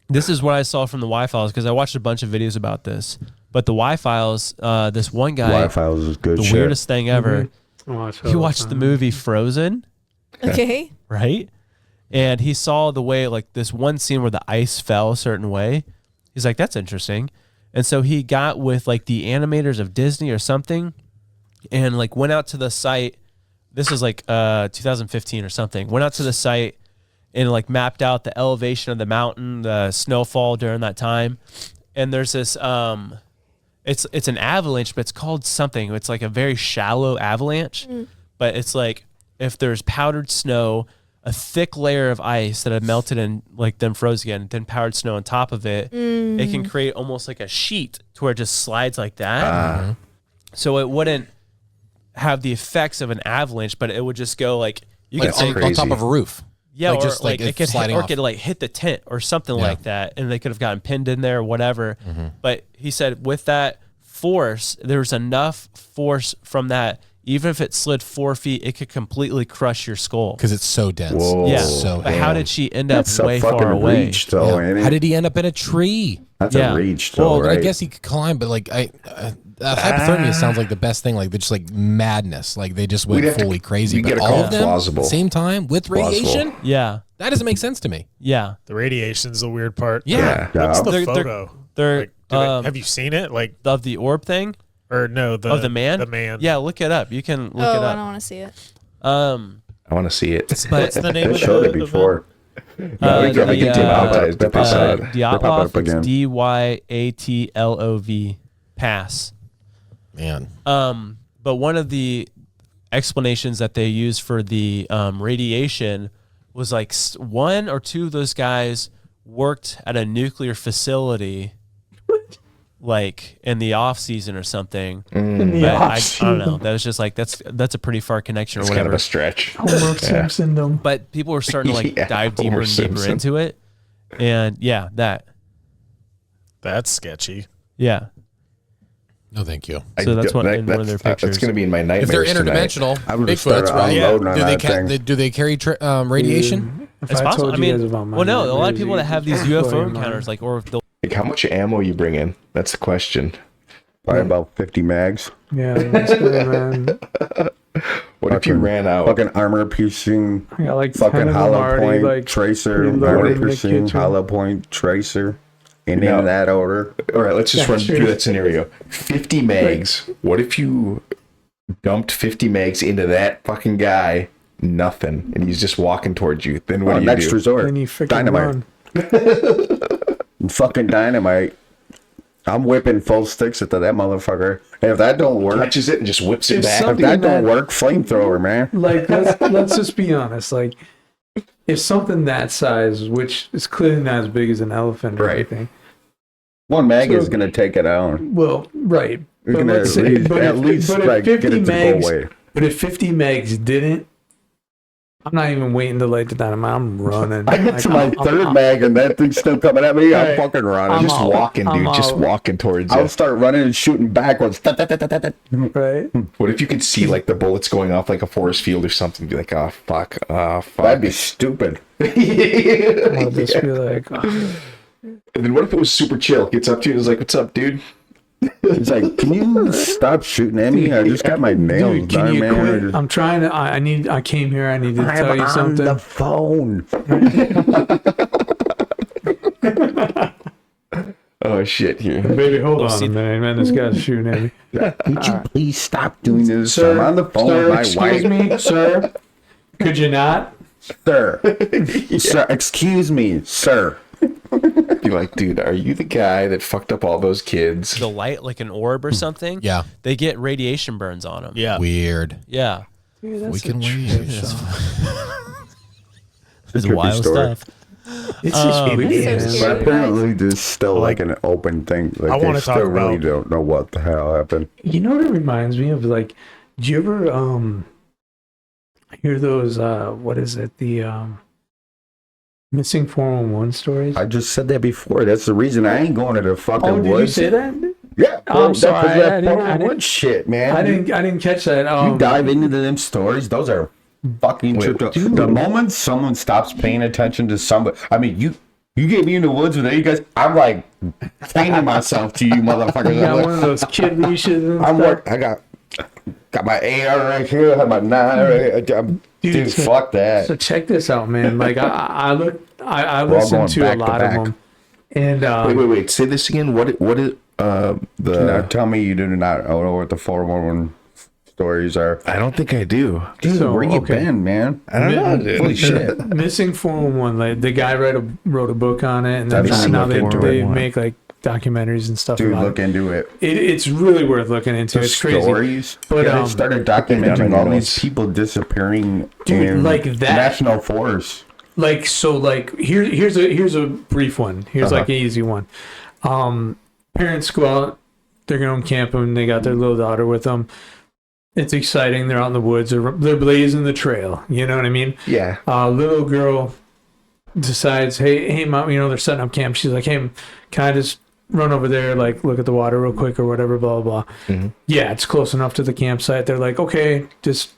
this is what I saw from the Y-Files because I watched a bunch of videos about this. But the Y-Files, this one guy, Y-Files is good the shit. weirdest thing ever. Mm-hmm. He watched the movie Frozen, okay. right? And he saw the way, like this one scene where the ice fell a certain way. He's like, that's interesting. And so he got with like the animators of Disney or something and like went out to the site. This is like 2015 or something. Went out to the site and like mapped out the elevation of the mountain, the snowfall during that time. And there's this, it's an avalanche, but it's called something. It's like a very shallow avalanche, but it's like if there's powdered snow, a thick layer of ice that had melted and like then froze again, then powdered snow on top of it, it can create almost like a sheet to where it just slides like that. So it wouldn't have the effects of an avalanche, but it would just go like you Like could say on top of a roof. yeah, Like or just like like it it could hit, sliding or off. it could like hit the tent or something like that, and they could have gotten pinned in there or whatever. But he said with that force, there was enough force from that. Even if it slid 4 feet, it could completely crush your skull. Because it's so dense. Whoa. Yeah, So but how did she end up That's a way fucking far away? reach, though, Yeah. ain't it? How did he end up in a tree? That's Yeah. a reach, though, Well, right? I guess he could climb, but like hypothermia sounds like the best thing. Like they're just like madness. Like they just went We'd have to- fully crazy. we But gotta all call of it them plausible. at the same time with radiation. Yeah, That doesn't make sense to me. yeah. The radiation's the weird part. Yeah. What's the They're- photo? They're Like, have you seen it? Like, of the orb thing or no? of the man. The man. Yeah, look it up. You can look it I don't up. want to see it. I want to see it. But What's the name They of showed it the before. We can demonetize the episode. They'll pop up Dyatlov, it's again. Dyatlov pass. Man. But one of the explanations that they used for the radiation was like one or two of those guys worked at a nuclear facility, like in the off season or something. In the But I off-season. don't know. That was just like that's a pretty far connection or It's kind whatever. of a stretch. Homer Simpson. But people were starting to like Yeah, dive deeper Homer and deeper Simpson. into it, and yeah, That's sketchy. yeah. No, thank you. So that's one in one of their That's pictures. going to be in my nightmares If they're tonight. interdimensional, I would've started Bigfoots, right? unloading on Do they, that thing. do they carry radiation? If It's I possible. told I you mean, guys about my well, no, a lot of nightmares, people you that have these just blow UFO your mind. encounters, like, or they'll Like, how much ammo you bring in? That's the question. Probably about 50 mags. Yeah, basically, man. What if you ran out? Fucking armor piercing, I got like 10 fucking of them hollow already, point like, tracer, preloaded armor in the piercing, kitchen. hollow point tracer, and No. in that order. All right, let's just Yeah, run sure. through that scenario. 50 mags. What if you dumped 50 mags into that fucking guy? Nothing, and he's just walking towards you. Then what do you next do? resort. Then you freaking Dynamite. run. Fucking dynamite. I'm whipping full sticks into that motherfucker. And if that don't work, Catches it and just whips it If back. if something that don't that- work, flamethrower, man. Like, let's just be honest. Like, if something that size, which is clearly not as big as an elephant or Right. anything, One mag So- is gonna take it out. well, right. You're But gonna let's say, but at if, least but if like get 50 it to mags, go away. but if 50 mags didn't, I'm not even waiting to light the dynamite. I'm running. I get to my third mag and that thing's still coming at me. I'm fucking running. Just walking, dude. Just walking towards you. I'll start running and shooting backwards. Right. What if you could see like the bullets going off like a forest field or something? Be like, oh fuck, oh fuck. That'd be stupid. I'll just be like, And then what if it was super chill? Gets up to you and is like, what's up, dude? It's like, can you stop shooting at me? I just got my nails dude, can done, you man. quit? I'm trying to. I came here. I need to tell you something. On the phone. Oh shit! Here, baby, hold on a minute, man. This guy's shooting at me. Could you please stop doing this? Sir, I'm on the phone sir, with my excuse wife. me, sir. Could you not? Sir. Sir, excuse me, sir. be like, dude, are you the guy that fucked up all those kids? The light, like an orb or something. Yeah. They get radiation burns on them. Yeah. Weird. Yeah. Dude, We can wait. It's wild story. stuff. It's just weird. so But scary. apparently there's still like an open thing. Like I they wanna still talk really about- don't know what the hell happened. You know what it reminds me of? Like, do you ever hear those what is it? The missing 411 stories? I just said that before. That's the reason I ain't going to the fucking Oh, did woods. you say that? Yeah. Oh, I'm sorry. I didn't- That shit, man. I didn't catch that. You dive into them stories. Those are fucking Wait, tripped. The moment someone stops paying attention to somebody, I mean, you get me in the woods with you guys. I'm like training myself to you, motherfuckers. You got I'm one of those kid leashes and I'm stuff. work. I got my AR right here. I have my 9 right here. Dude, so- fuck that. So check this out, man. Like I all listen going to a back to lot of back. them, and Wait. Say this again. What is Now the? tell me you do not know what the 411 stories are. I don't think I do. Dude, So, where you okay. been, man? I don't know, dude. Holy shit. Missing 411. Like the guy wrote a book on it, and then Missing now they 411. make like documentaries and stuff Dude, about look it. into it. It's really worth looking into. The It's crazy. stories. But, They started documenting all these people disappearing Dude, in like that. national forests. Like so, like here's a brief one. Here's like an easy one. Parents go out, they're going camping. They got their little daughter with them. It's exciting. They're out in the woods. They're blazing the trail. You know what I mean? Yeah. Little girl decides, hey, mom. You know they're setting up camp. She's like, hey, can I just run over there, like look at the water real quick or whatever, blah blah blah. Mhm. Yeah, it's close enough to the campsite. They're like, okay, just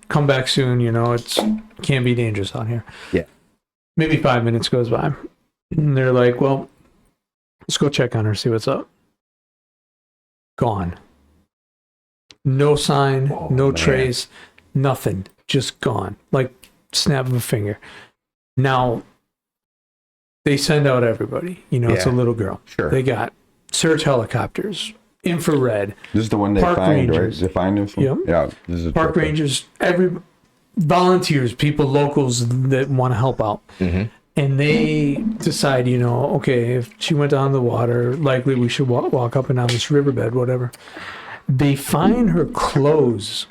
come back soon. You know, it's can't be dangerous out here. Yeah. Maybe 5 minutes goes by. And they're like, well, let's go check on her, see what's up. Gone. No sign, no man. trace, nothing. Just gone. Like snap of a finger. Now, they send out everybody. You know, it's a Yeah. little girl. Sure. They got search helicopters, infrared, This is the one they Park find, rangers. right? They find this one? Yep. Yeah. This is a park trip. rangers, every volunteers, people, locals that want to help out. Mhm. And they decide, you know, okay, if she went down the water, likely we should walk up and down this riverbed, whatever. They find her clothes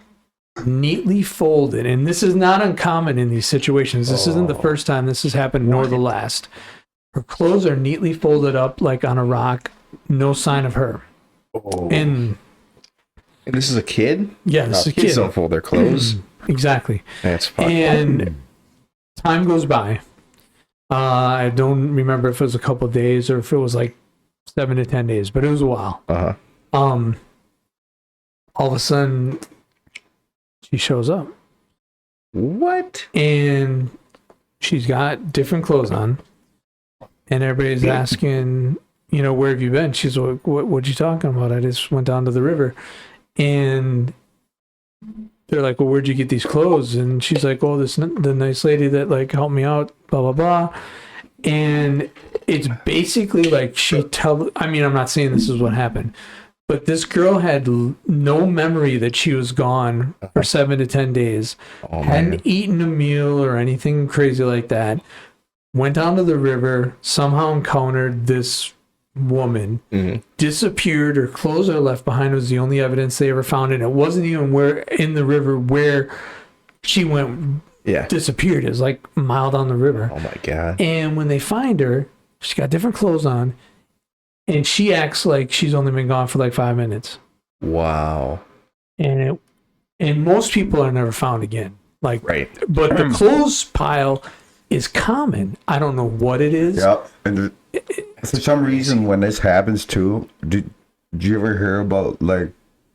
neatly folded, and this is not uncommon in these situations. This isn't the first time this has happened, nor the last. Her clothes are neatly folded up like on a rock, no sign of her. And And this is a kid. yeah, this is a Kids kid. don't fold their clothes. Exactly. That's fucked. And time goes by. I don't remember if it was a couple of days or if it was like 7 to 10 days, but it was a while. Uh-huh. All of a sudden, she shows up What? and she's got different clothes on, and everybody's asking, you know, where have you been? She's like, what you talking about? I just went down to the river, and they're like, well, where'd you get these clothes? And she's like, oh, the nice lady that like helped me out, blah blah blah. And it's basically like I mean, I'm not saying this is what happened, but this girl had no memory that she was gone for 7 to 10 days, Oh, hadn't man. eaten a meal or anything crazy like that, went down to the river, somehow encountered this woman, Mhm. disappeared, her clothes are left behind was the only evidence they ever found, and it wasn't even where in the river where she went Yeah. disappeared. It was like a mile down the river. Oh my god. And when they find her, she's got different clothes on, and she acts like she's only been gone for like 5 minutes. Wow. And most people are never found again. Like, Right. But the clothes pile is common. I don't know what it is. Yep. And for some reason, when this happens too, did you ever hear about like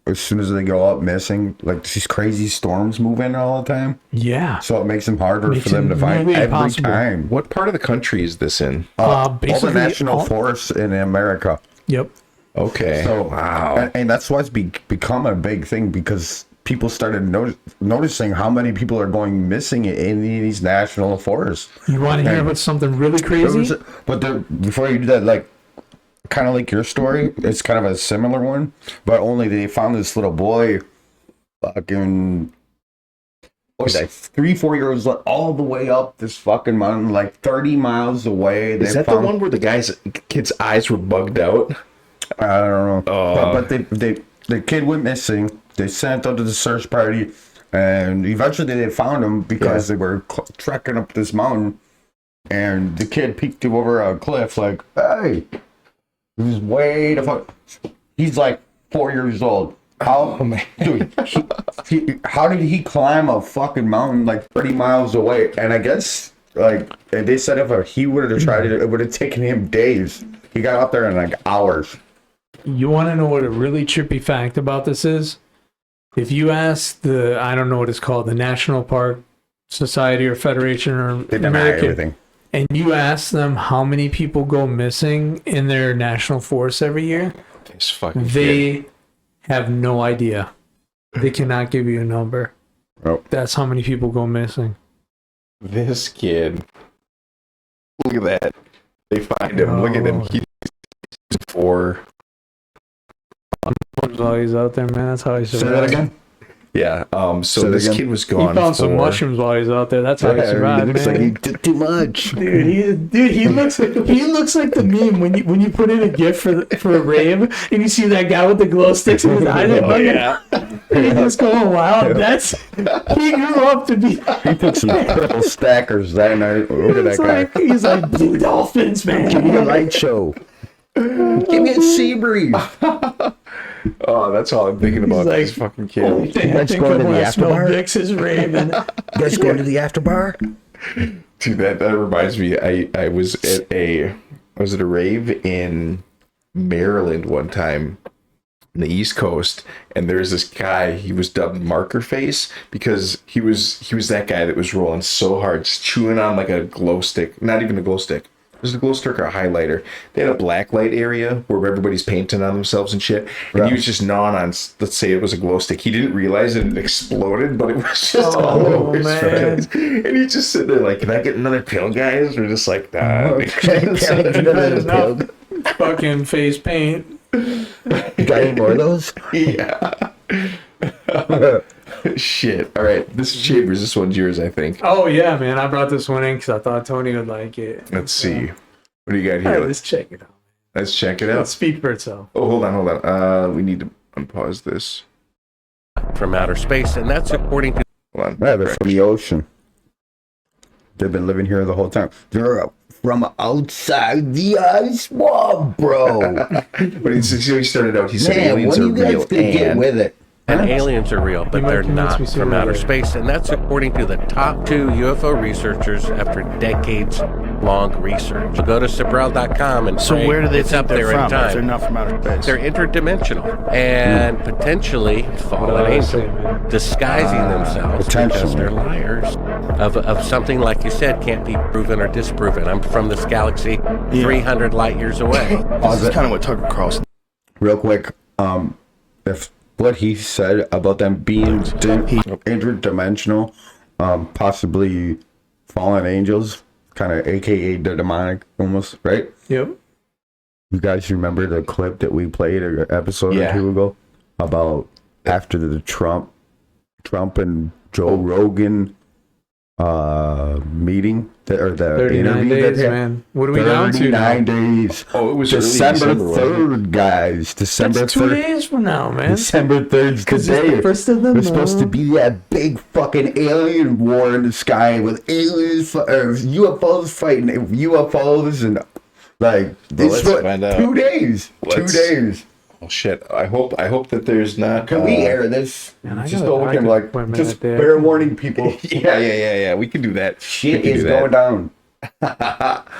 as soon as they go up missing, like these crazy storms move in all the time? Yeah. So it makes them harder Makes for them it to find really every impossible. time. What part of the country is this in? All the Basically national all- forests in America. Yep. Okay. So wow. and that's why it's become a big thing because people started noticing how many people are going missing in these national forests. You want to hear about something really crazy? Before you do that, like kind of like your story, it's kind of a similar one, but only they found this little boy, fucking, what was that, 3-4 years old, all the way up this fucking mountain, like 30 miles away. Is that the one where the kid's eyes were bugged out? I don't know. But the kid went missing. They sent out to the search party, and eventually they found him because they were trekking up this mountain, and the kid peeked over a cliff like, hey, he's way the fuck. He's like 4 years old. How, dude, how did he climb a fucking mountain like 30 miles away? And I guess, like, they said if he would have tried it, it would have taken him days. He got up there in like hours. You want to know what a really trippy fact about this is? If you ask I don't know what it's called, the National Park Society or Federation or They deny American, everything. and you ask them how many people go missing in their national forests every year, This fucking they kid. have no idea. They cannot give you a number. Oh. That's how many people go missing. This kid. Look at that. They find him. Look at him. He's 4. While he's out there, man, that's how he survived. Say that again? Yeah. So Say that this again? kid was He gone. found some for- mushrooms while he's out there. That's how he survived, looks man. like he did too much. Dude, he looks like the meme when you put in a gift for a rave and you see that guy with the glow sticks in his eyes. He's just going wild. He grew up to be. He took some triple stackers that night. Look at that guy. He's like blue dolphins, man. Give me a light show. Give me a sea breeze. Oh, that's all I'm thinking about. This fucking kid. Let's go to the after bar. Vicks is raving. Let's go to the after bar. Dude, that reminds me. I was at a rave in Maryland one time, in the East Coast, and there's this guy. He was dubbed Marker Face because he was that guy that was rolling so hard, just chewing on like a glow stick. Not even a glow stick. It was a glow stick or a highlighter. They had a black light area where everybody's painting on themselves and shit. And he was just gnawing on, let's say it was a glow stick. He didn't realize it exploded, but it was just all over his face. And he's just sitting there like, can I get another pill, guys? We're just like, nah. Fucking face paint. You got any more of those? Yeah. Shit. All right. This is Chambers. This one's yours, I think. Oh yeah, man. I brought this one in because I thought Tony would like it. Let's see. What do you got All here? right, let's check it out. Let's check it out. Let's speak for itself. Oh, hold on. We need to unpause this. From outer space, and that's according to. Hold on. Yeah, they're from the ocean. They've been living here the whole time. They're from outside the ice wall, bro. But he started out, he said Man, aliens when are you guys real. gonna get And with it? And aliens are real, but might they're convince not me sooner from or outer later. space. And that's according to the top 2 UFO researchers after decades-long research. So go to Sabrel.com and So pray where do they it's think up they're there in from? If they're time. not from outer space. They're interdimensional and potentially fallen angels disguising themselves because they're liars of something, like you said, can't be proven or disproven. I'm from this galaxy 300 light years away. This is kind of what Tucker Carlson. Real quick, if what he said about them being interdimensional, possibly fallen angels, kind of AKA the demonic, almost, right? Yep. You guys remember the clip that we played an episode Yeah. or 2 ago about after the Trump and Joe Rogan meeting or the 39 interview days, that had? man. What are we down to now? 39 days. Oh, it was December early December, wasn't 3rd, guys. December That's 2 3rd. days from now, man. December 3rd's the 'Cause it's day. the first of the There's supposed to month. be that big fucking alien war in the sky with aliens or UFOs fighting UFOs and like Well, it's let's find out. 2 days. 2 days. Oh shit! I hope that there's not. Can we air this? Man, I Just got a looking doctor's like appointment just that day. fair warning people. Yeah. We can do that. Shit We can is do that. going down.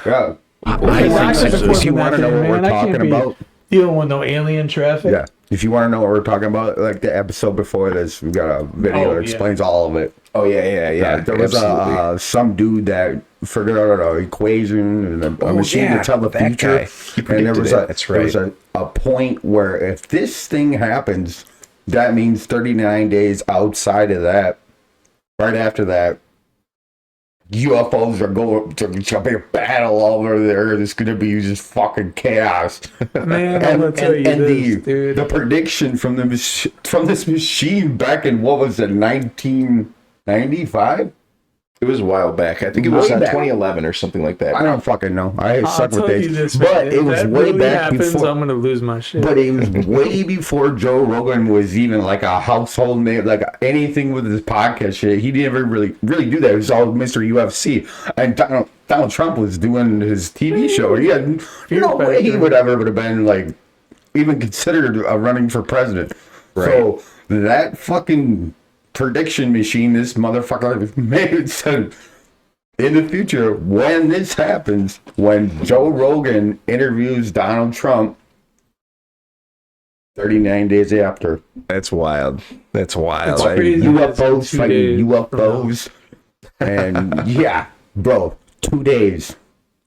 Yeah. If you want to know what we're talking about, dealing with no alien traffic. yeah. If you want to know what we're talking about, like the episode before this, we got a video that explains all of it. Oh yeah. There was some dude that figured out an equation and a machine to tell the that future. guy. He And there predicted was it. That's there was a point where if this thing happens, that means 39 days outside of that, right after that, UFOs are going to be a battle over there. There's going to be just fucking chaos. Man, I'm gonna tell you this, dude. The prediction from this machine back in what was it, 1995? It was a while back. I think it was Way on back. 2011 or something like that. I don't fucking know. I I'll suck with tell you dates. this, But man, it was that way really back happens, before. I'm gonna lose my shit. But it was way before Joe Rogan was even like a household name, like anything with his podcast shit. He didn't really do that. It was all Mr. UFC. And Donald Trump was doing his TV show. He had no way he would have been like even considered running for president. Right. So that fucking prediction machine, this motherfucker made said, in the future, when this happens, when Joe Rogan interviews Donald Trump, 39 days after. That's wild. That's wild. That's crazy. UFOs 2 fighting days UFOs. And yeah, bro, 2 days.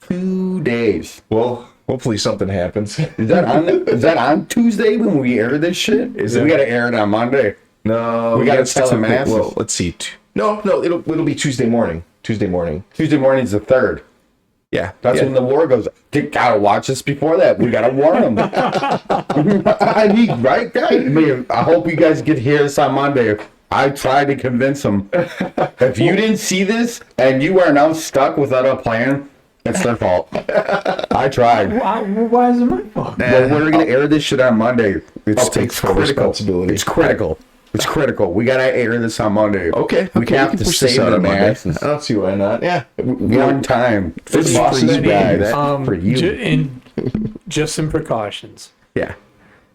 2 days. Well, hopefully something happens. Is that on Tuesday when we air this shit? We gotta air it on Monday. No, We gotta tell the masses. Well, let's see. No, it'll be Tuesday morning. Tuesday morning's the 3rd. Yeah, That's when the war goes. You gotta watch this before that. We gotta warn them. I mean, right, guys? I hope you guys get here this on Monday. I tried to convince them. If you didn't see this and you are now stuck without a plan, it's their fault. I tried. Why is it my fault? Well, we're gonna air this shit on Monday. I'll take full responsibility. It's critical. It's critical. We gotta air this on Monday. Okay. We have to save the masses. I don't see why not. Yeah. One time. For This the is for bosses, you guys. For you. Just some precautions. Yeah.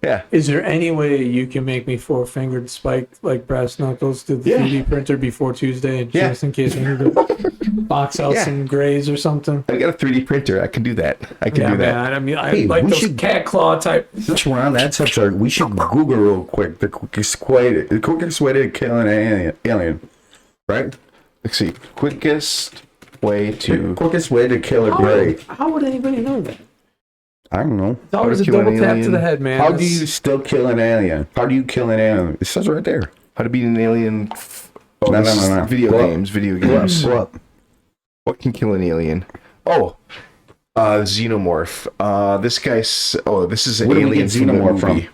Yeah. Is there any way you can make me 4-fingered spike like brass knuckles to the 3D printer before Tuesday, just in case I need to box out some grays or something? I got a 3D printer. I can do that. I can do that. Man, I mean, I Hey, like we those should- cat claw type. Since we're on that subject, we should Google real quick the quickest way to kill an alien. Right? Let's see. Quickest way to kill a gray. How would anybody know that? I don't know. It's always a kill an double tap to alien. the head, man. How do you still kill an alien? How do you kill an alien? It says right there. how to beat an alien. Oh, No, this is no. Video Go up. games. Video Go up, games. go up. What can kill an alien? Oh, xenomorph. This guy's. Oh, this is an Where do we alien get from the xenomorph movie.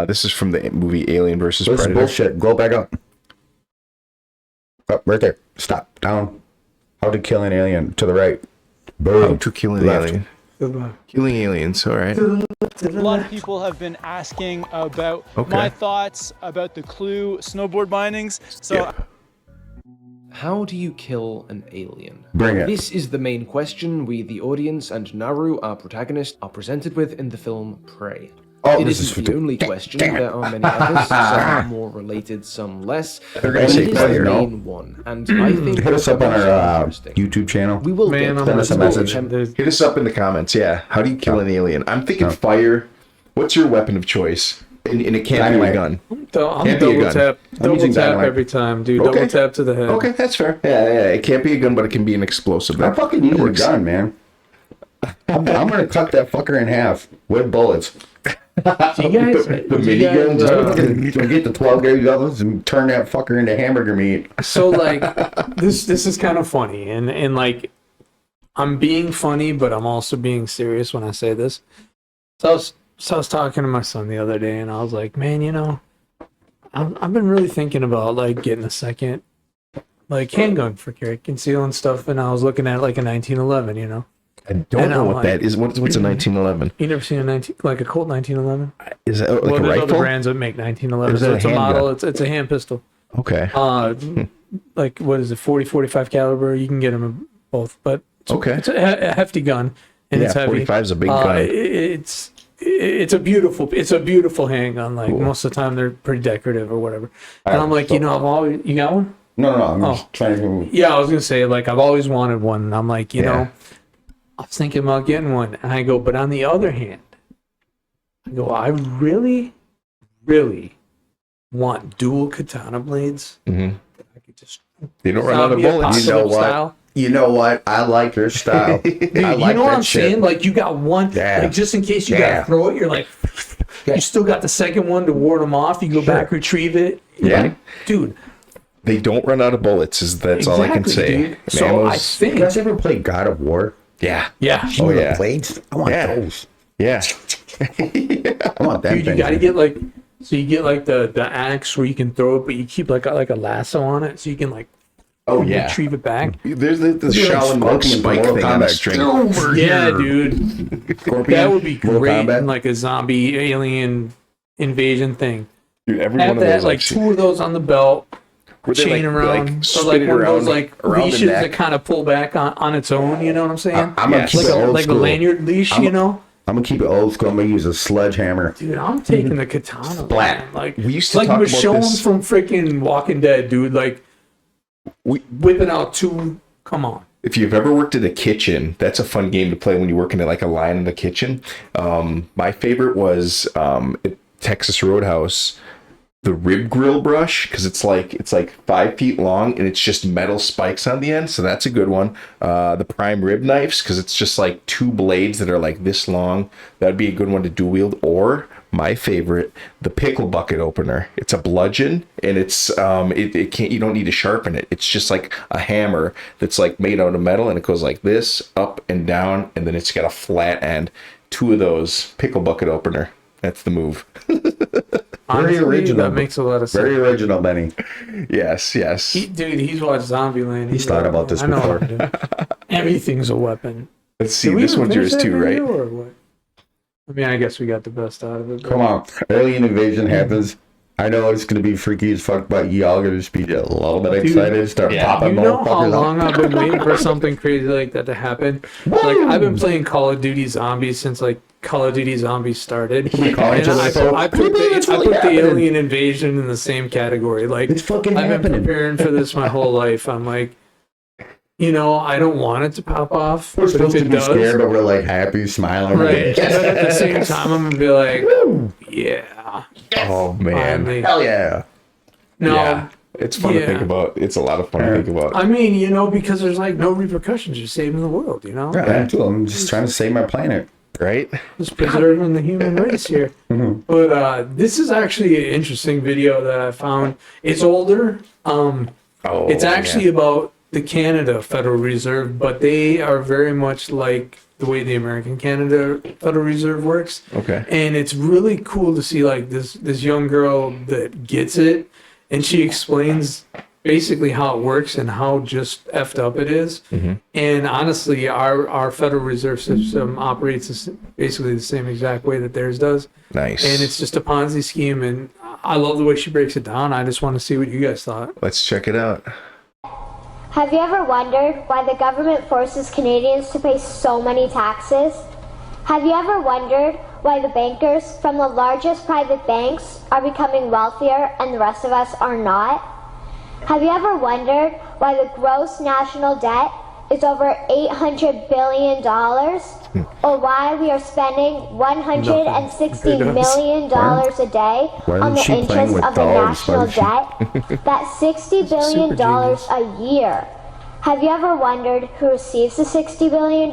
This is from the movie Alien versus This is Predator. bullshit. Go back up. Up, right there. Stop. Down. How to kill an alien. To the right. Boom. How to kill an Left. alien. Killing aliens. All right. A lot of people have been asking about my thoughts about the Clue snowboard bindings. So, how do you kill an alien? Bring it. This is the main question we, the audience, and Naru, our protagonist, are presented with in the film Prey. Oh, it this isn't is the for- only question. There are many others, some more related, some less. They're gonna But say it is player, the no? main one, and I think Hit us the up on most our interesting. YouTube channel. We will Man, get I'm Send us a gonna message. attempt- Hit us up in the comments. Yeah. How do you kill an alien? I'm thinking fire. What's your weapon of choice? And it can't be a Dynamite. gun. I'm Can't be a double gun. tap. I'm Double using tap dynamite. every time, dude. Okay. Double tap to the head. Okay, that's fair. Yeah. It can't be a gun, but it can be an explosive. I'm That fucking using a works. gun, man. I'm gonna cut that fucker in half with bullets. Do you guys? The do you minigun, guys, just get the 12 gauge guns and turn that fucker into hamburger meat. so like this is kind of funny, and like I'm being funny, but I'm also being serious when I say this. So I was talking to my son the other day, and I was like, man, you know, I've been really thinking about like getting a second like handgun for carry concealing stuff, and I was looking at like a 1911, you know. I don't know what that is. What's a 1911? You never seen a Colt 1911? Is that like Well, a there's rifle? other brands that make 1911. Or is that So a it's a handgun? model. It's a hand pistol. Okay. Like what is it? 40, 45 caliber. You can get them in both, but Okay. it's a hefty gun, and Yeah, it's heavy. 45 is a big gun. It's it's a beautiful handgun. Like most of the time, they're pretty decorative or whatever. And I'm like, I've always, you got one? No, I'm just trying to. Yeah, I was gonna say, like, I've always wanted one. And I'm like, you know, I was thinking about getting one. And I go, but on the other hand, I really, really want dual katana blades. Mm-hmm. I could just. They don't run out of bullets. You know what? I like your style. Dude, I like you know what I'm shit. saying? Like, you got one, like, just in case you gotta throw it, you're like, you still got the second one to ward them off. You go back, retrieve it. Like, dude. They don't run out of bullets. That's all I can say. Dude. So I think. You guys ever play God of War? Yeah. Yeah. Oh, yeah. Blades? I want those. Yeah. I want that. Dude, you gotta get like, so you get like the axe where you can throw it, but you keep like a lasso on it, so you can like. Retrieve it back. There's the Shaolin monk spike thing on that string. Yeah, dude. That would be great in like a zombie alien invasion thing. Dude, every Have one of that, those like two of those on the belt, chain around, or like one of those like leashes that kind of pull back on its own. You know what I'm saying? I'm gonna keep it old like a school. lanyard leash. You know. I'm gonna keep it old school. I'm gonna use a sledgehammer. Dude, I'm taking the katana. Splat. Man. Like we used to like talk about Michonne this from freaking Walking Dead, dude. Like whipping out two. Come on. If you've ever worked in a kitchen, that's a fun game to play when you're working at like a line in the kitchen. My favorite was at Texas Roadhouse, the rib grill brush, because it's like 5 feet long and it's just metal spikes on the end, so that's a good one. The prime rib knives, because it's just like two blades that are like this long. That'd be a good one to dual wield. Or my favorite, the pickle bucket opener. It's a bludgeon, and it's it can't, you don't need to sharpen it. It's just like a hammer that's like made out of metal, and it goes like this, up and down, and then it's got a flat end. Two of those, pickle bucket opener. That's the move. Honestly, Very original. That makes a lot of sense. Very original, Benny. Yes. Dude, he's watched Zombieland. He's thought about this before. Everything's a weapon. Let's see. This one's yours too, right? Or what? I mean, I guess we got the best out of it. Come on. Alien invasion happens. I know it's going to be freaky as fuck, but y'all going to just be a little bit excited. Start popping you know how motherfuckers long up. I've been waiting for something crazy like that to happen? Like, I've been playing Call of Duty Zombies since, like, Call of Duty Zombies started. And I put the Alien Invasion in the same category. Like, it's fucking I've happening. been preparing for this my whole life. I'm like, I don't want it to pop off. We're but supposed if to it be does, scared, but we're like happy, smiling. right. But at the same time, I'm gonna be like, yeah. Oh man, Finally. Hell yeah. No. Yeah. It's fun to think about. It's a lot of fun to think about. I mean, because there's like no repercussions. You're saving the world, Right, I'm just trying to save my planet. Right? Just preserving the human race here. But this is actually an interesting video that I found. It's older. It's actually about the Canada Federal Reserve, but they are very much like the way the American Canada Federal Reserve works. Okay. And it's really cool to see like this young girl that gets it, and she explains basically how it works and how just effed up it is. And honestly, our Federal Reserve System operates basically the same exact way that theirs does. Nice. And it's just a Ponzi scheme, and I love the way she breaks it down. I just want to see what you guys thought. Let's check it out. Have you ever wondered why the government forces Canadians to pay so many taxes? Have you ever wondered why the bankers from the largest private banks are becoming wealthier and the rest of us are not? Have you ever wondered why the gross national debt is over $800 billion? Or why we are spending $160 million a day on the interest of the national debt? That's $60 billion a year. Have you ever wondered who receives the $60 billion?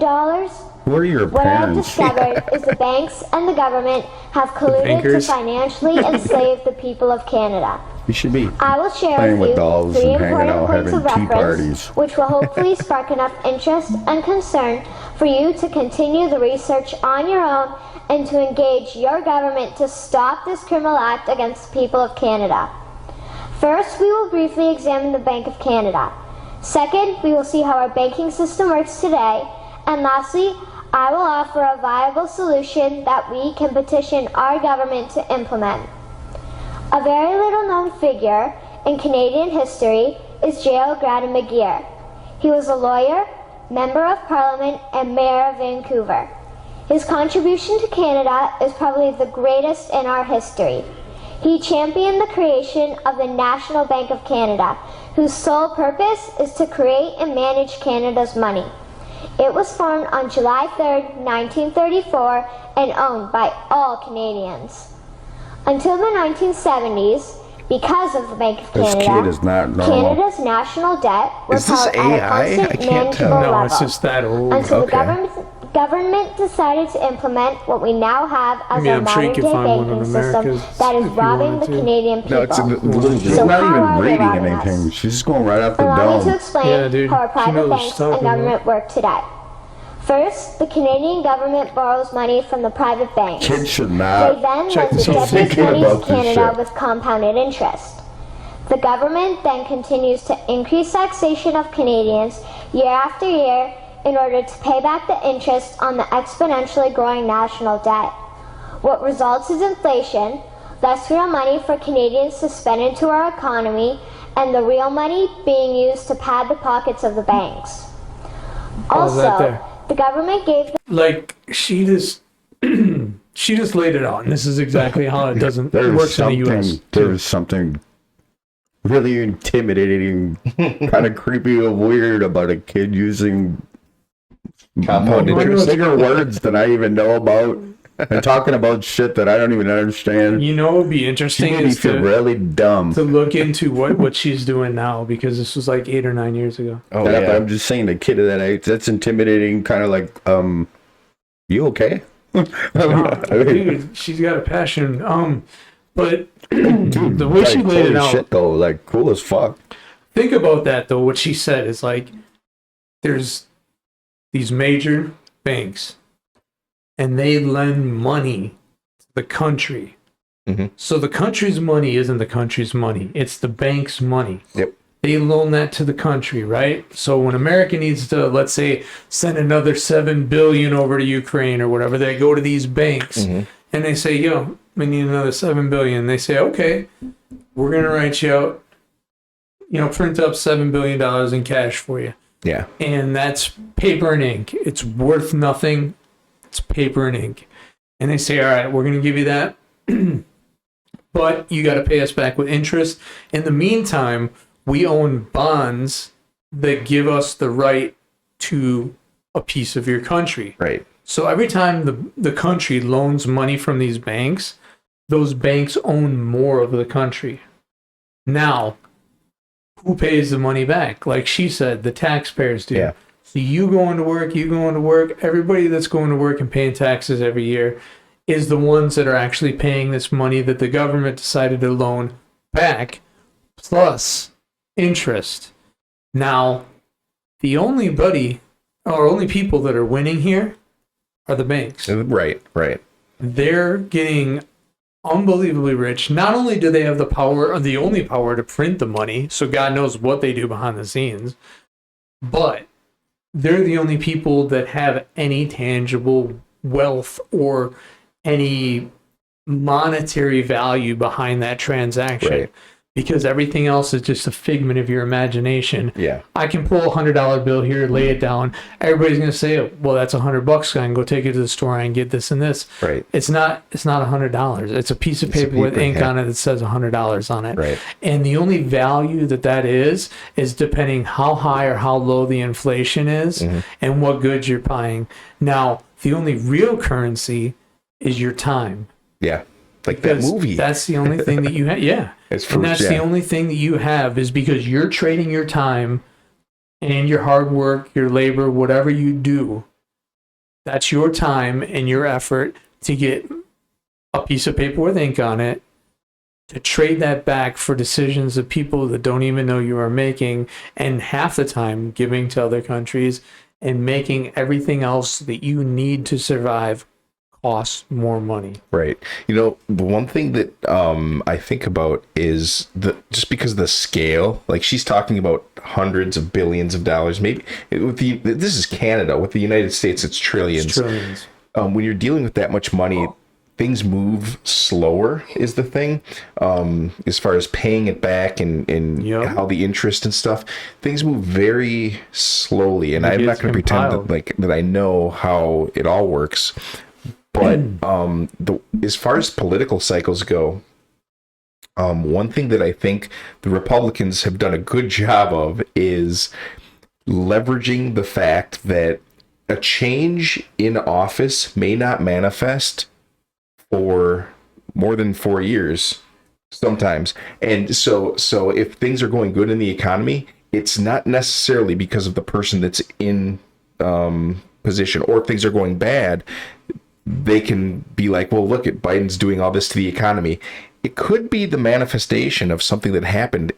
Who are your What I have parents? discovered is the banks and the government have colluded to bankers. financially enslave the people of Canada. You should be I will share playing with with you dolls 3 and hanging important out, points of having tea reference, parties. which will hopefully spark enough interest and concern for you to continue the research on your own and to engage your government to stop this criminal act against the people of Canada. First, we will briefly examine the Bank of Canada. Second, we will see how our banking system works today. And lastly, I will offer a viable solution that we can petition our government to implement. A very little known figure in Canadian history is J.L. Gradon McGeer. He was a lawyer, member of parliament, and mayor of Vancouver. His contribution to Canada is probably the greatest in our history. He championed the creation of the National Bank of Canada, whose sole purpose is to create and manage Canada's money. It was formed on July 3rd, 1934, and owned by all Canadians. Until the 1970s, because of the Bank of This Canada, kid is not normal. Canada's national debt was Is this held AI? at a I constant can't manageable tell. No, level. it's just that old. Until Okay. the government decided to implement what we now have as mean, our I'm sure you modern can day find one banking in system America that is if you robbing wanted the to. Canadian people. No, it's she's So not how even are they reading robbing us? anything. She's just going right off the Allow me to dome. explain Yeah, dude. how our She private knows what banks she's and talking government work today. First, the Canadian government borrows money from the private banks. Kids should They not. then Check lend the this out. debtors Thinking money about to this Canada shit. with compounded interest. The government then continues to increase taxation of Canadians year after year in order to pay back the interest on the exponentially growing national debt. What results is inflation, less real money for Canadians to spend into our economy, and the real money being used to pad the pockets of the banks. How's that Also, there? the government gave the Like she just she just laid it out, and this is exactly how it doesn't There's works in the U.S. something. There's something really intimidating, kind of creepy or weird about a kid using Compounded interest. bigger words than I even know about, and talking about shit that I don't even understand. You know, what would be She interesting made me is feel to really dumb. look into what she's doing now, because this was like 8 or 9 years ago. Oh But yeah. I'm just saying, the kid of that age, that's intimidating. Kind of like, you okay? Dude, she's got a passion. But Dude, the way she like, laid it holy out, shit, though, like cool as fuck. think about that though. What she said is like, there's these major banks, and they lend money to the country. Mhm. So the country's money isn't the country's money; it's the bank's money. Yep. They loan that to the country, right? So when America needs to, let's say, send another $7 billion over to Ukraine or whatever, they go to these banks and they say, "Yo, we need another $7 billion." They say, "Okay, we're gonna write you out, print up $7 billion in cash for you." Yeah. And that's paper and ink. It's worth nothing. It's paper and ink. And they say, "All right, we're gonna give you that, but you got to pay us back with interest. In the meantime, we own bonds that give us the right to a piece of your country." Right. So every time the country loans money from these banks, those banks own more of the country. Now, who pays the money back? Like she said, the taxpayers do. Yeah. So you going to work, everybody that's going to work and paying taxes every year is the ones that are actually paying this money that the government decided to loan back, plus interest. Now, the only people that are winning here are the banks. Right. Right. They're getting unbelievably rich. Not only do they have the power, or the only power, to print the money, so God knows what they do behind the scenes, but they're the only people that have any tangible wealth or any monetary value behind that transaction. Right. Because everything else is just a figment of your imagination. Yeah. I can pull a $100 bill here, lay it down. Everybody's gonna say, "Well, that's $100. I can go take it to the store and get this and this." Right. It's not $100. It's a piece of paper with ink on it that says $100 on it. Right. And the only value that is depending how high or how low the inflation is and what goods you're buying. Now, the only real currency is your time. Yeah. Like that Because movie. That's the only thing that you have. Yeah. And that's the only thing that you have, is because you're trading your time and your hard work, your labor, whatever you do. That's your time and your effort to get a piece of paper with ink on it, to trade that back for decisions of people that don't even know you are making, and half the time giving to other countries and making everything else that you need to survive costs more money. Right. The one thing that I think about is just because of the scale, like she's talking about hundreds of billions of dollars, maybe this is Canada. With the United States, it's trillions. Trillions. When you're dealing with that much money, things move slower is the thing. As far as paying it back and how the interest and stuff, things move very slowly. And I'm not going to pretend that I know how it all works. But as far as political cycles go, one thing that I think the Republicans have done a good job of is leveraging the fact that a change in office may not manifest for more than 4 years sometimes. And so if things are going good in the economy, it's not necessarily because of the person that's in position. Or if things are going bad, they can be like, well, look at Biden's doing all this to the economy. It could be the manifestation of something that happened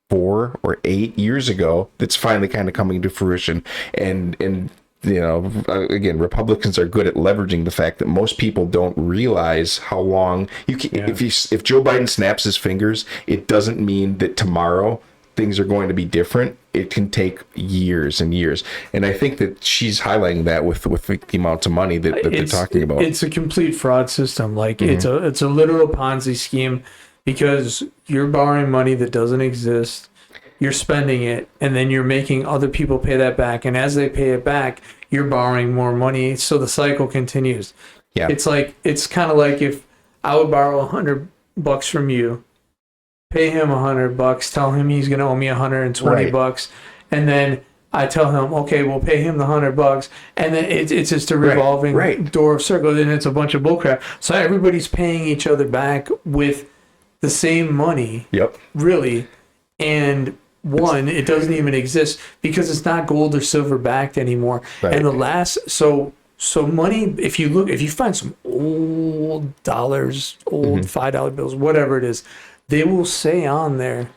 4 or 8 years ago that's finally kind of coming to fruition. And you know, again, Republicans are good at leveraging the fact that most people don't realize how long you can. If Joe Biden snaps his fingers, it doesn't mean that tomorrow things are going to be different. It can take years and years. And I think that she's highlighting that with the amount of money that they're talking about. It's a complete fraud system. Like it's a literal Ponzi scheme, because you're borrowing money that doesn't exist. You're spending it, and then you're making other people pay that back. And as they pay it back, you're borrowing more money. So the cycle continues. Yeah. It's kind of like if I would borrow $100 from you, pay him $100, tell him he's going to owe me $120, and then I tell him, okay, we'll pay him the $100, and then it's just a revolving door of circles, and it's a bunch of bullcrap. So everybody's paying each other back with the same money. Yep. Really, and it doesn't even exist because it's not gold or silver backed anymore. Right. And the last so money, if you find some old dollars, old $5 bills, whatever it is, they will say on there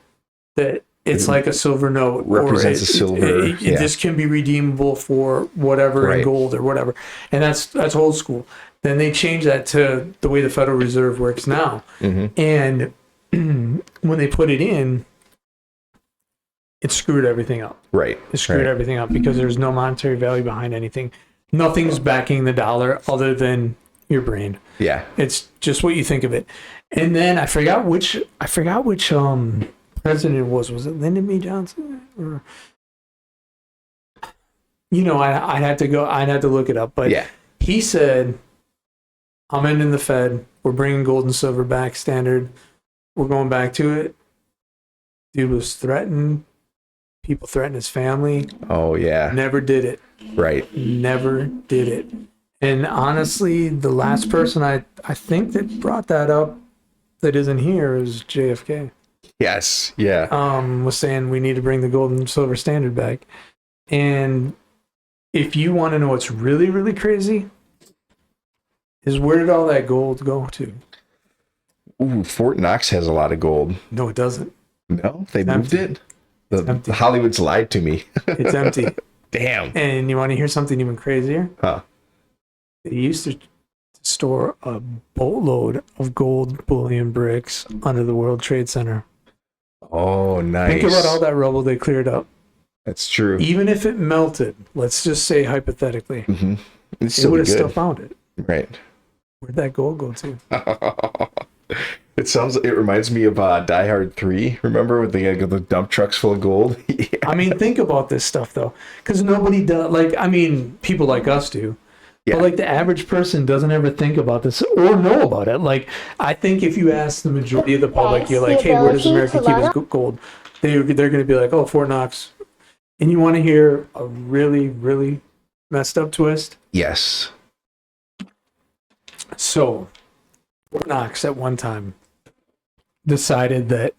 that it's like a silver note, represents a silver. This can be redeemable for whatever in gold or whatever, and that's old school. Then they change that to the way the Federal Reserve works now, and when they put it in, it screwed everything up. Right. It screwed everything up because there's no monetary value behind anything. Nothing's backing the dollar other than your brain. Yeah. It's just what you think of it. And then I forgot which president it was. Was it Lyndon B. Johnson? Or I had to look it up, but he said, I'm ending the Fed. We're bringing gold and silver back standard. We're going back to it. Dude was threatened. People threatened his family. Oh, yeah. Never did it. Right. Never did it. And honestly, the last person I think that brought that up that isn't here is JFK. Yes. Yeah. Was saying we need to bring the gold and silver standard back. And if you want to know what's really, really crazy, is where did all that gold go to? Ooh, Fort Knox has a lot of gold. No, it doesn't. No, they moved it. The Hollywood's lied to me. It's empty. Damn. And you want to hear something even crazier? Huh? They used to store a boatload of gold bullion bricks under the World Trade Center. Oh, nice. Think about all that rubble they cleared up. That's true. Even if it melted, let's just say hypothetically, they would have still found it. Right. Where'd that gold go to? It reminds me of Die Hard 3. Remember when they got the dump trucks full of gold? Yeah. I mean, think about this stuff though, because nobody does. People like us do. Yeah. But the average person doesn't ever think about this or know about it. I think if you ask the majority of the public, you're like, hey, where does America keep its gold? They're going to be like, oh, Fort Knox. And you want to hear a really, really messed up twist? Yes. So, Fort Knox at one time decided that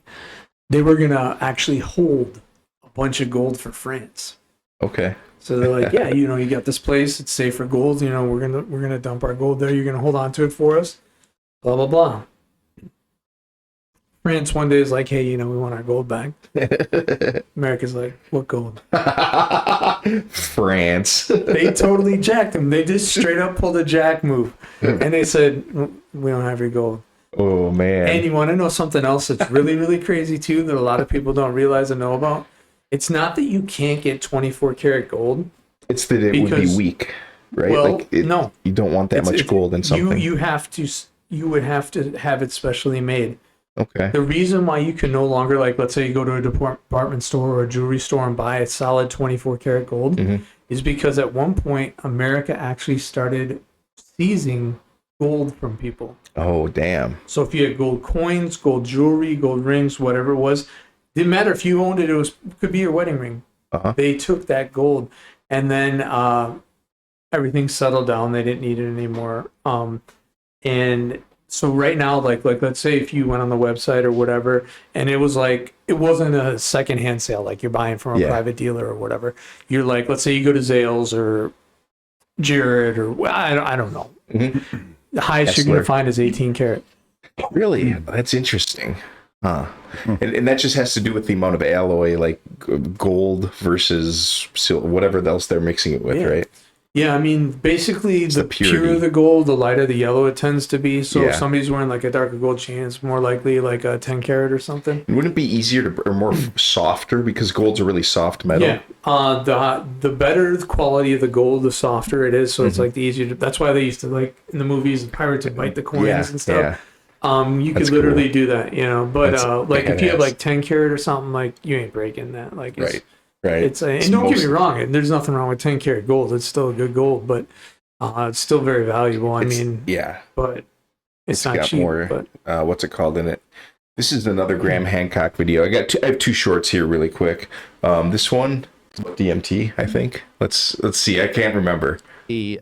they were going to actually hold a bunch of gold for France. Okay. So they're like, yeah, you got this place, it's safe for gold, we're gonna dump our gold there, you're gonna hold on to it for us, blah blah blah. France one day is like, hey, we want our gold back. America's like, what gold? France. They totally jacked them. They just straight up pulled a jack move, and they said, we don't have your gold. Oh man. And you want to know something else that's really, really crazy too, that a lot of people don't realize and know about? It's not that you can't get 24 karat gold. It's that it would be weak, right? Well, no. You don't want that much gold in something. You have to you would have to have it specially made. Okay. The reason why you can no longer, like, let's say you go to a department store or a jewelry store and buy a solid 24 karat gold is because at one point America actually started seizing gold from people. Oh, damn. So if you had gold coins, gold jewelry, gold rings, whatever it was, didn't matter if you owned it, it could be your wedding ring. They took that gold, and then everything settled down. They didn't need it anymore. And so right now, like let's say if you went on the website or whatever, and it was like, it wasn't a secondhand sale, like you're buying from a private dealer or whatever. You're like, let's say you go to Zales or Jared or I don't know. The highest you're going to find is 18 karat. Really? That's interesting. Huh. And that just has to do with the amount of alloy, like gold versus silver, whatever else they're mixing it with, right? Yeah, I mean, basically, the purer the gold, the lighter the yellow it tends to be. So if somebody's wearing like a darker gold chain, it's more likely like a 10 karat or something. Wouldn't it be easier or more softer because gold's a really soft metal? Yeah, the better the quality of the gold, the softer it is. So it's like the easier. That's why they used to, like in the movies, the pirates would bite the coins and stuff. You could literally do that, you know. But like if you have like 10 karat or something, like you ain't breaking that. Like it's, right. It's and don't get me wrong, there's nothing wrong with 10 karat gold. It's still a good gold, but it's still very valuable. I mean, but it's not got cheap. More, but what's it called in it? This is another Graham Hancock video. I have two shorts here really quick. This one, DMT, I think. Let's see. I can't remember.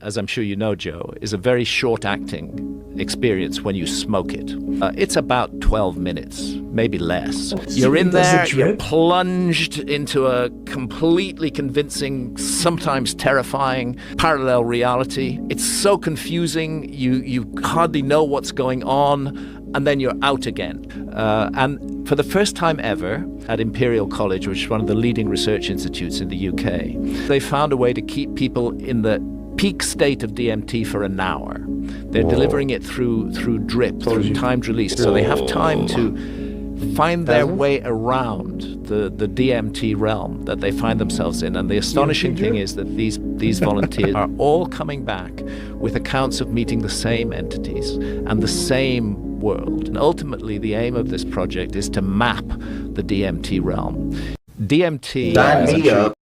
As I'm sure you know, Joe, is a very short-acting experience when you smoke it. It's about 12 minutes, maybe less. You're in there, you're plunged into a completely convincing, sometimes terrifying, parallel reality. It's so confusing, you hardly know what's going on, and then you're out again. And for the first time ever at Imperial College, which is one of the leading research institutes in the UK, they found a way to keep people in the peak state of DMT for an hour. They're delivering it through drip, through timed release. So they have time to find their way around the DMT realm that they find themselves in. And the astonishing thing is that these volunteers are all coming back with accounts of meeting the same entities and the same world. And ultimately, the aim of this project is to map the DMT realm. DMT... Sign me up.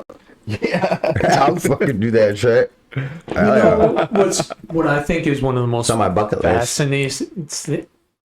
Yeah. I'll fucking do that shit. What I think is one of the most on my bucket fascinating.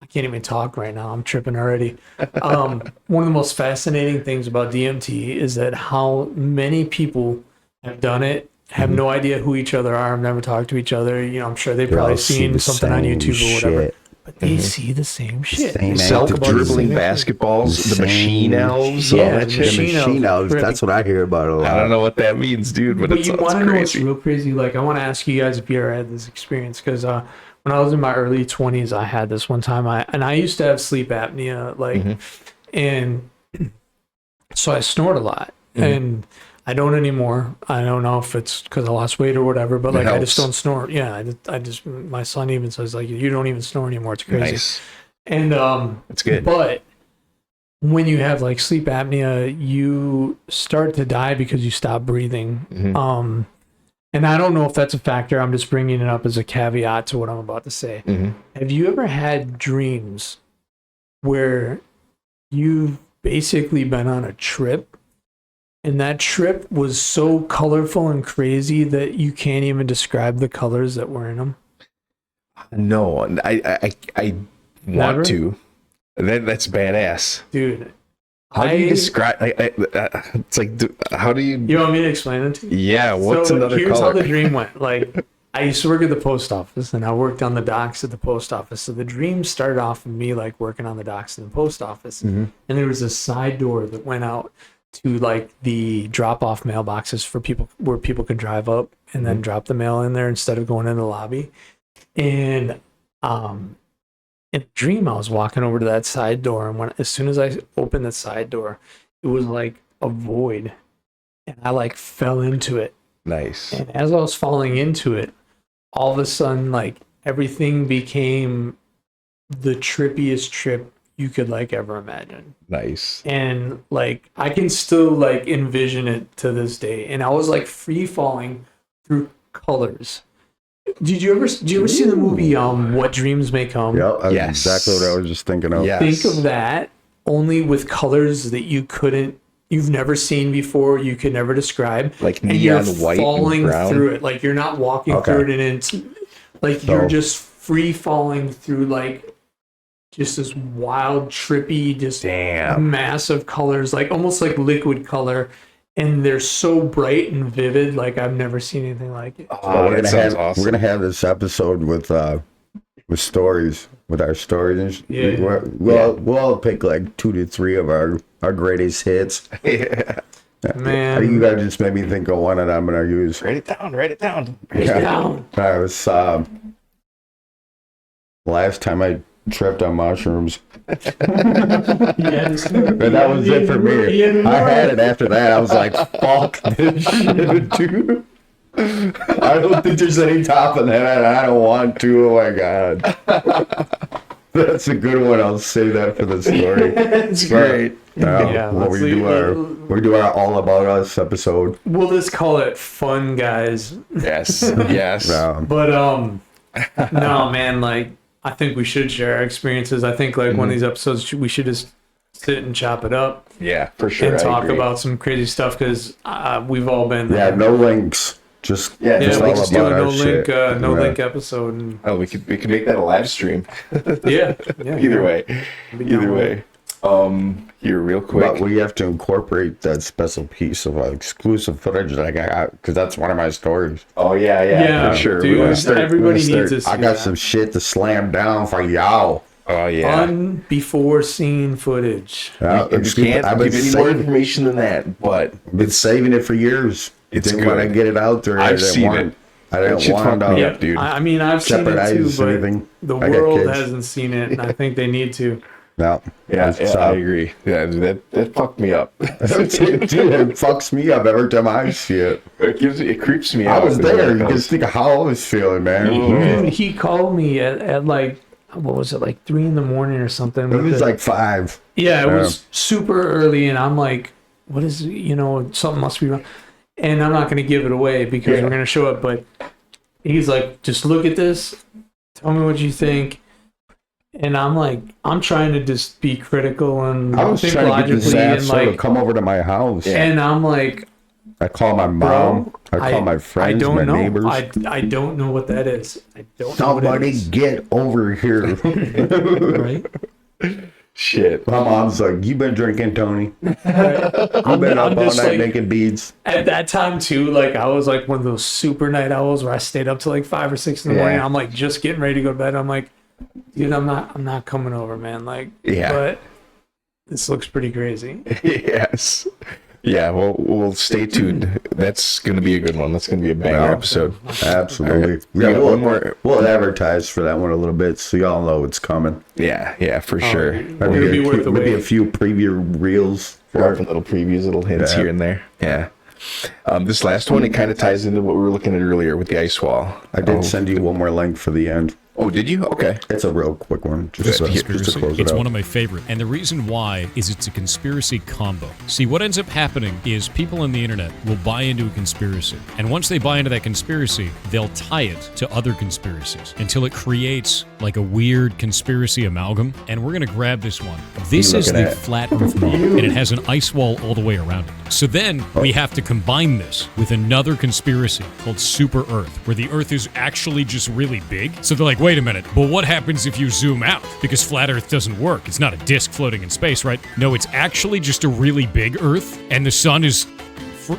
I can't even talk right now. I'm tripping already. One of the most fascinating things about DMT is that how many people have done it, have no idea who each other are, have never talked to each other. You know, I'm sure they've probably seen something on YouTube or whatever. But they see the same shit. Self-dribbling basketballs, the machine elves, all that shit. The machine elves, that's what I hear about a lot. I don't know what that means, dude, but it you sounds want to know what's crazy. real crazy? Like, I want to ask you guys if you ever had this experience, because when I was in my early 20s, I had this one time. I used to have sleep apnea, and so I snort a lot, and I don't anymore. I don't know if it's because I lost weight or whatever, but like I just don't snort. Yeah, I just my son even says like you don't even snort anymore. It's crazy. Nice. And that's good. But when you have like sleep apnea, you start to die because you stop breathing. And I don't know if that's a factor. I'm just bringing it up as a caveat to what I'm about to say. Have you ever had dreams where you've basically been on a trip, and that trip was so colorful and crazy that you can't even describe the colors that were in them? No, I want Never? to. That's badass, dude. How do you describe? It's like, how do you? You want me to explain it to you? Yeah. What's another here's color? How the dream went. Like, I used to work at the post office, and I worked on the docks at the post office. So the dream started off with me like working on the docks in the post office, and there was a side door that went out to like the drop-off mailboxes for people, where people could drive up and then drop the mail in there instead of going in the lobby. And in the dream, I was walking over to that side door, and as soon as I opened the side door, it was like a void, and I like fell into it. Nice. And as I was falling into it, all of a sudden, like everything became the trippiest trip you could like ever imagine. Nice. And like I can still like envision it to this day. And I was like free falling through colors. Did you ever see the movie What Dreams May Come? Yeah, that's exactly what I was just thinking of. Think of that only with colors that you've never seen before, you could never describe. Like and neon you're white and falling brown. through it. Like you're not walking through it, and it's like you're just free falling through like just this wild, trippy, just massive colors, like almost like liquid color. And they're so bright and vivid, like I've never seen anything like it. We're gonna have this episode with stories, with our stories. We'll all pick like 2 to 3 of our greatest hits. Man, you guys just made me think of one, and I'm gonna use. Write it down. Write it down. I was last time I tripped on mushrooms. And that was it for me. I had it after that. I was like, fuck this shit, dude. I don't think there's any topping that. I don't want to. Oh my god. That's a good one. I'll save that for the story. It's great. When we do our All About Us episode. We'll just call it fun, guys. Yes. Yes. But no, man, like I think we should share our experiences. I think like one of these episodes we should just sit and chop it up. Yeah, for sure. And talk about some crazy stuff because we've all been there. Yeah, no links. Just we all just do a about no our link, shit. link episode. And, we could make that a live stream. yeah. Either way. Here, real quick. But we have to incorporate that special piece of exclusive footage that I got because that's one of my stories. Oh yeah, for sure. Dude, everybody needs to see I got some shit to slam down for y'all. Oh yeah. Before seen footage. Can't give any more information than that, but I've been saving it for years. It's good. When I get it out there, I've seen it. I didn't want to, dude. I mean, I've seen it too, but the world hasn't seen it, and I think they need to. No. Yeah, I agree. Yeah, that fucked me up. Dude, it fucks me up every time I see it. It creeps me out. I was there. You can think of how I was feeling, man. Dude, he called me at like, what was it, like 3 a.m. or something? It was like 5. Yeah, it was super early, and I'm like, what is it? Something must be wrong. And I'm not going to give it away because we're going to show it, but he's like, just look at this. Tell me what you think. And I'm like, I'm trying to just be critical and I was think trying to get this logically and asshole to come over to my house. And I'm like, I call my mom. I call my friends, my neighbors. I don't know what that is. I don't Somebody know what it is. get over here. Right? Shit. My mom's like, you been drinking, Tony? I've been up all night making beads. At that time too, like I was like one of those super night owls where I stayed up till like 5 or 6 in the morning. I'm like just getting ready to go to bed. I'm like, dude, I'm not coming over, man. Like, but this looks pretty crazy. Yes. Yeah, well, we'll stay tuned. That's going to be a good one. That's going to be a banger episode. Absolutely. Right. We got one more. We'll advertise for that one a little bit so y'all know it's coming. Yeah, for sure. Maybe a few preview reels. Little previews, little hints here and there. Yeah. This last one, it kind of ties into what we were looking at earlier with the ice wall. I did send you one more link for the end. Oh, did you? Okay. It's a real quick one. Just to close it It's out. one of my favorite. And the reason why is it's a conspiracy combo. See, what ends up happening is people on the internet will buy into a conspiracy. And once they buy into that conspiracy, they'll tie it to other conspiracies until it creates like a weird conspiracy amalgam. And we're going to grab this one. This is the flat earth model, and it has an ice wall all the way around it. So then we have to combine this with another conspiracy called Super Earth, where the Earth is actually just really big. So they're like, wait a minute, but what happens if you zoom out? Because flat Earth doesn't work. It's not a disk floating in space, right? No, it's actually just a really big Earth, and the sun is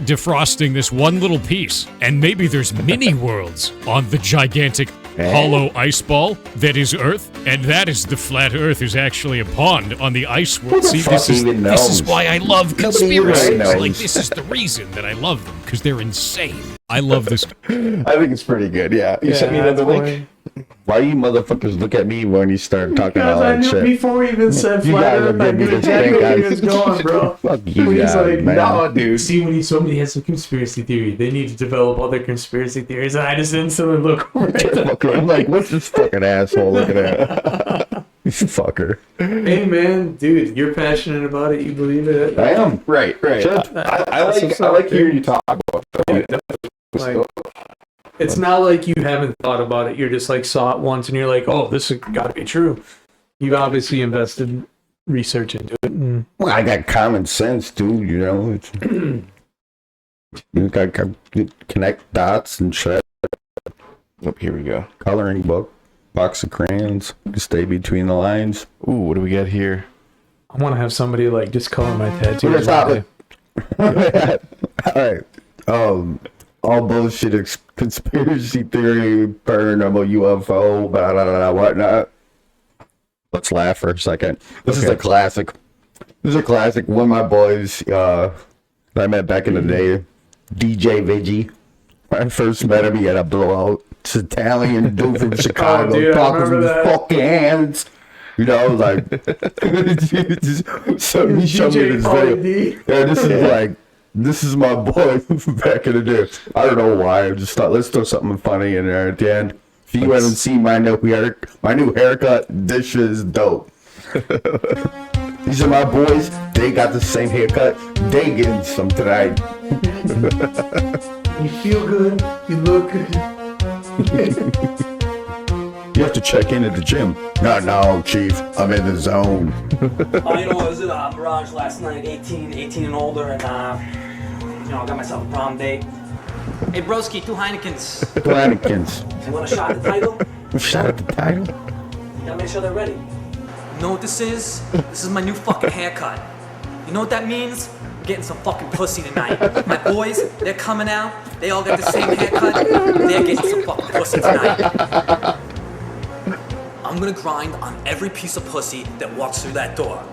defrosting this one little piece. And maybe there's mini worlds on the gigantic hollow ice ball that is Earth, and that is the flat Earth is actually a pond on the ice world. See, this is why I love conspiracies. Like, this is the reason that I love them, because they're insane. I love this. I think it's pretty good. Yeah. You sent me another link. Why you motherfuckers look at me when you start talking all I that knew shit? before he even said flat Earth, I knew exactly where he was going, bro. Fuck you He's guys, like, man. no, dude. See, when he told me he has a conspiracy theory, they need to develop other conspiracy theories, and I just instantly look over at them. I'm like, what's this fucking asshole looking at? You fucker. Hey, man, dude, you're passionate about it. You believe it. I am. Right. Sure. I like hearing you talk about it. Like, It's not like you haven't thought about it. You're just like saw it once and you're like, oh, this has got to be true. You've obviously invested research into it. Well, I got common sense, dude. You know, you got to connect dots and shit. Oh, here we go. Coloring book, box of crayons. Stay between the lines. Ooh, what do we got here? I want to have somebody like just color my tattoos. All right. All bullshit, conspiracy theory, paranormal UFO, blah, blah, blah, whatnot. Let's laugh for a second. This is a classic. This is a classic. One of my boys that I met back in the day, DJ Vigi. When I first met him, he had a blowout. It's Italian dude from Chicago, talking from his fucking hands. You know, like, so he showed me this video. Yeah, this is my boy from back in the day. I don't know why. I just thought, let's throw something funny in there at the end. If you haven't seen my new haircut, this shit is dope. These are my boys. They got the same haircut. They getting some tonight. You feel good. You look good. You have to check in at the gym. No, Chief. I'm in the zone. You know, I was at Mirage last night, 18 and older, and I got myself a prom date. Hey, broski, 2 Heinekens. 2 Heinekens. You want a shot at the title? A shot at the title? You gotta make sure they're ready. You know what this is? This is my new fucking haircut. You know what that means? I'm getting some fucking pussy tonight. My boys, they're coming out. They all got the same haircut. They're getting some fucking pussy tonight. I'm gonna grind on every piece of pussy that walks through that door.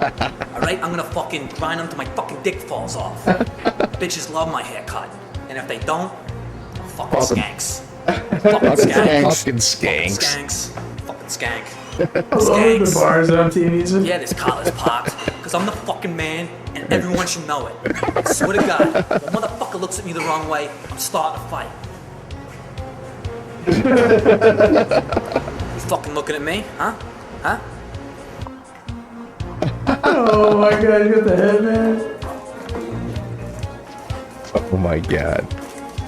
Alright? I'm gonna fucking grind until my fucking dick falls off. Bitches love my haircut. And if they don't, fucking skanks. Fucking skanks. Fucking skanks. Fucking skank. The bars empty and easy. Yeah, this collar's popped. Because I'm the fucking man, and everyone should know it. I swear to God, when a motherfucker looks at me the wrong way, I'm starting a fight. You fucking looking at me, huh? Huh? Oh my God, you got the head, man. Oh my God.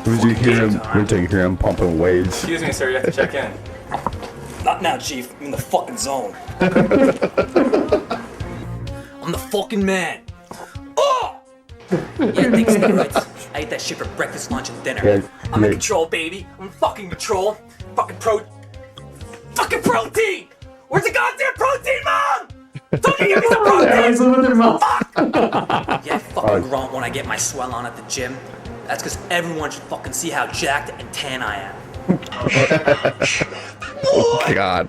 We hear him pumping waves. Excuse me, sir, you have to check in. Not now, Chief. I'm in the fucking zone. I'm the fucking man. Oh! Yeah, take steroids. I ate that shit for breakfast, lunch, and dinner. Yeah, I'm in control, baby. I'm in fucking control. Fucking protein! Where's the goddamn protein, Mom? Don't you give me some protein! Fuck! Yeah, fucking grunt when I get my swell on at the gym. That's because everyone should fucking see how jacked and tan I am. Oh my God.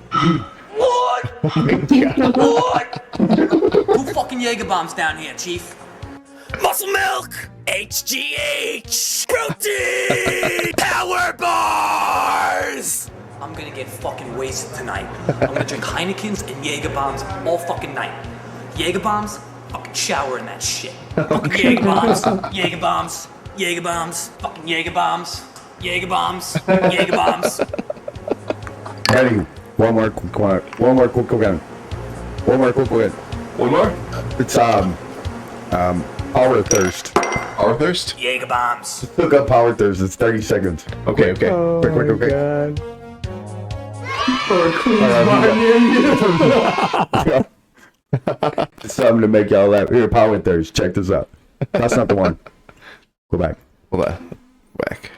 What? Oh my God. What? Who fucking Jaeger bombs down here, Chief? Muscle milk! HGH! Protein! Power bars! I'm gonna get fucking wasted tonight. I'm gonna drink Heinekens and Jaeger bombs all fucking night. Jaeger bombs? Fucking shower in that shit. Fucking Jaeger bombs. Jaeger bombs. Jaeger bombs. Fucking Jaeger bombs. Jaeger bombs. Jaeger bombs. Ready. One more quick one. One more quick one. One more? It's Power Thirst. Power Thirst? Jaeger bombs. Look up Power Thirst. It's 30 seconds. Okay. Oh quick. my God. It's something to make y'all laugh. Here, Power Thirst. Check this out. That's not the one. Go back. Hold on. Back.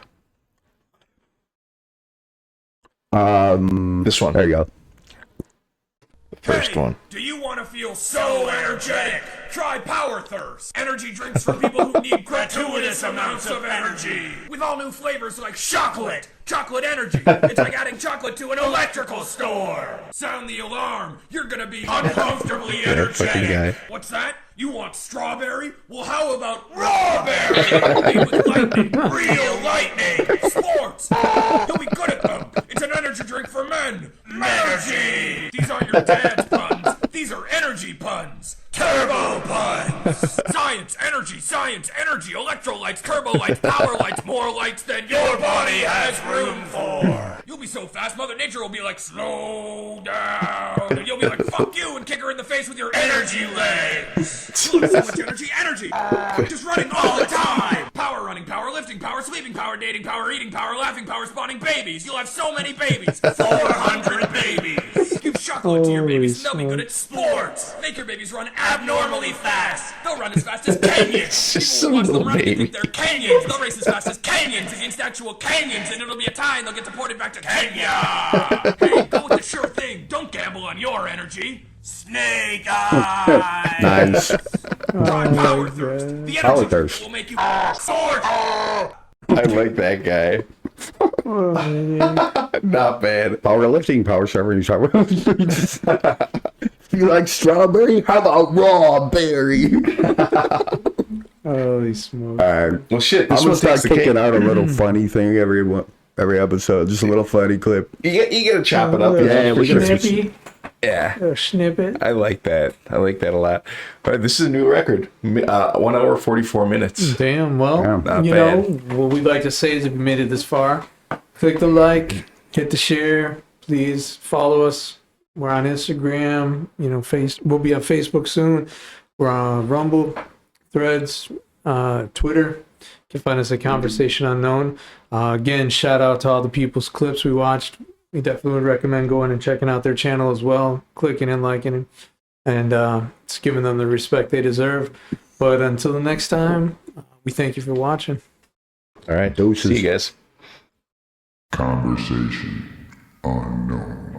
This one. There you go. The first one. Do you want to feel so energetic? Try Power Thirst. Energy drinks for people who need gratuitous amounts of energy. With all new flavors like chocolate. Chocolate energy. It's like adding chocolate to an electrical store. Sound the alarm. You're going to be uncomfortably energetic. What's that? You want strawberry? Well, how about rawberry? Made with lightning. Real lightning. Sports. You'll be good at them. It's an energy drink for men. Energy. These aren't your dad's puns. These are energy puns. Turbo puns. Science, energy, electrolytes, turbo lights, power lights, more lights than your body has room for. You'll be so fast, Mother Nature will be like, slow down. And you'll be like, fuck you, and kick her in the face with your energy legs. You have so much energy. Just running all the time. Power power, running power, lifting power, sleeping power, dating power, eating power, laughing power, spawning babies. You'll have so many babies. 400 babies. Give chocolate to your babies and they'll be good at sports. Make your babies run abnormally fast. They'll run as fast as Kenyans. People watch them run and think they're Kenyans. They'll race as fast as Kenyans against actual Kenyans, and it'll be a tie and they'll get deported back to Kenya. Hey, go with the sure thing. Don't gamble on your energy. Snake Eyes. Nice. Try Power Thirst. The energy drink will make you sword. I like that guy. Not bad. Powerlifting, power server. You like strawberry? How about raw berry? Holy smokes. All right. Well, shit. I'm gonna start kicking out a little funny thing every episode. Just a little funny clip. You gotta chop it up. Yeah, we gotta Snippy. Yeah. A snippet. I like that. I like that a lot. All right, this is a new record. 1 hour 44 minutes. Damn. Well, Not you bad. know, what we'd like to say is if you made it this far, click the like, hit the share. Please follow us. We're on Instagram. You know, we'll be on Facebook soon. We're on Rumble, Threads, Twitter. You can find us at Conversation Unknown. Again, shout out to all the people's clips we watched. We definitely would recommend going and checking out their channel as well, clicking and liking it, and it's giving them the respect they deserve. But until the next time, we thank you for watching. All right. Doses. See you guys. Conversation Unknown.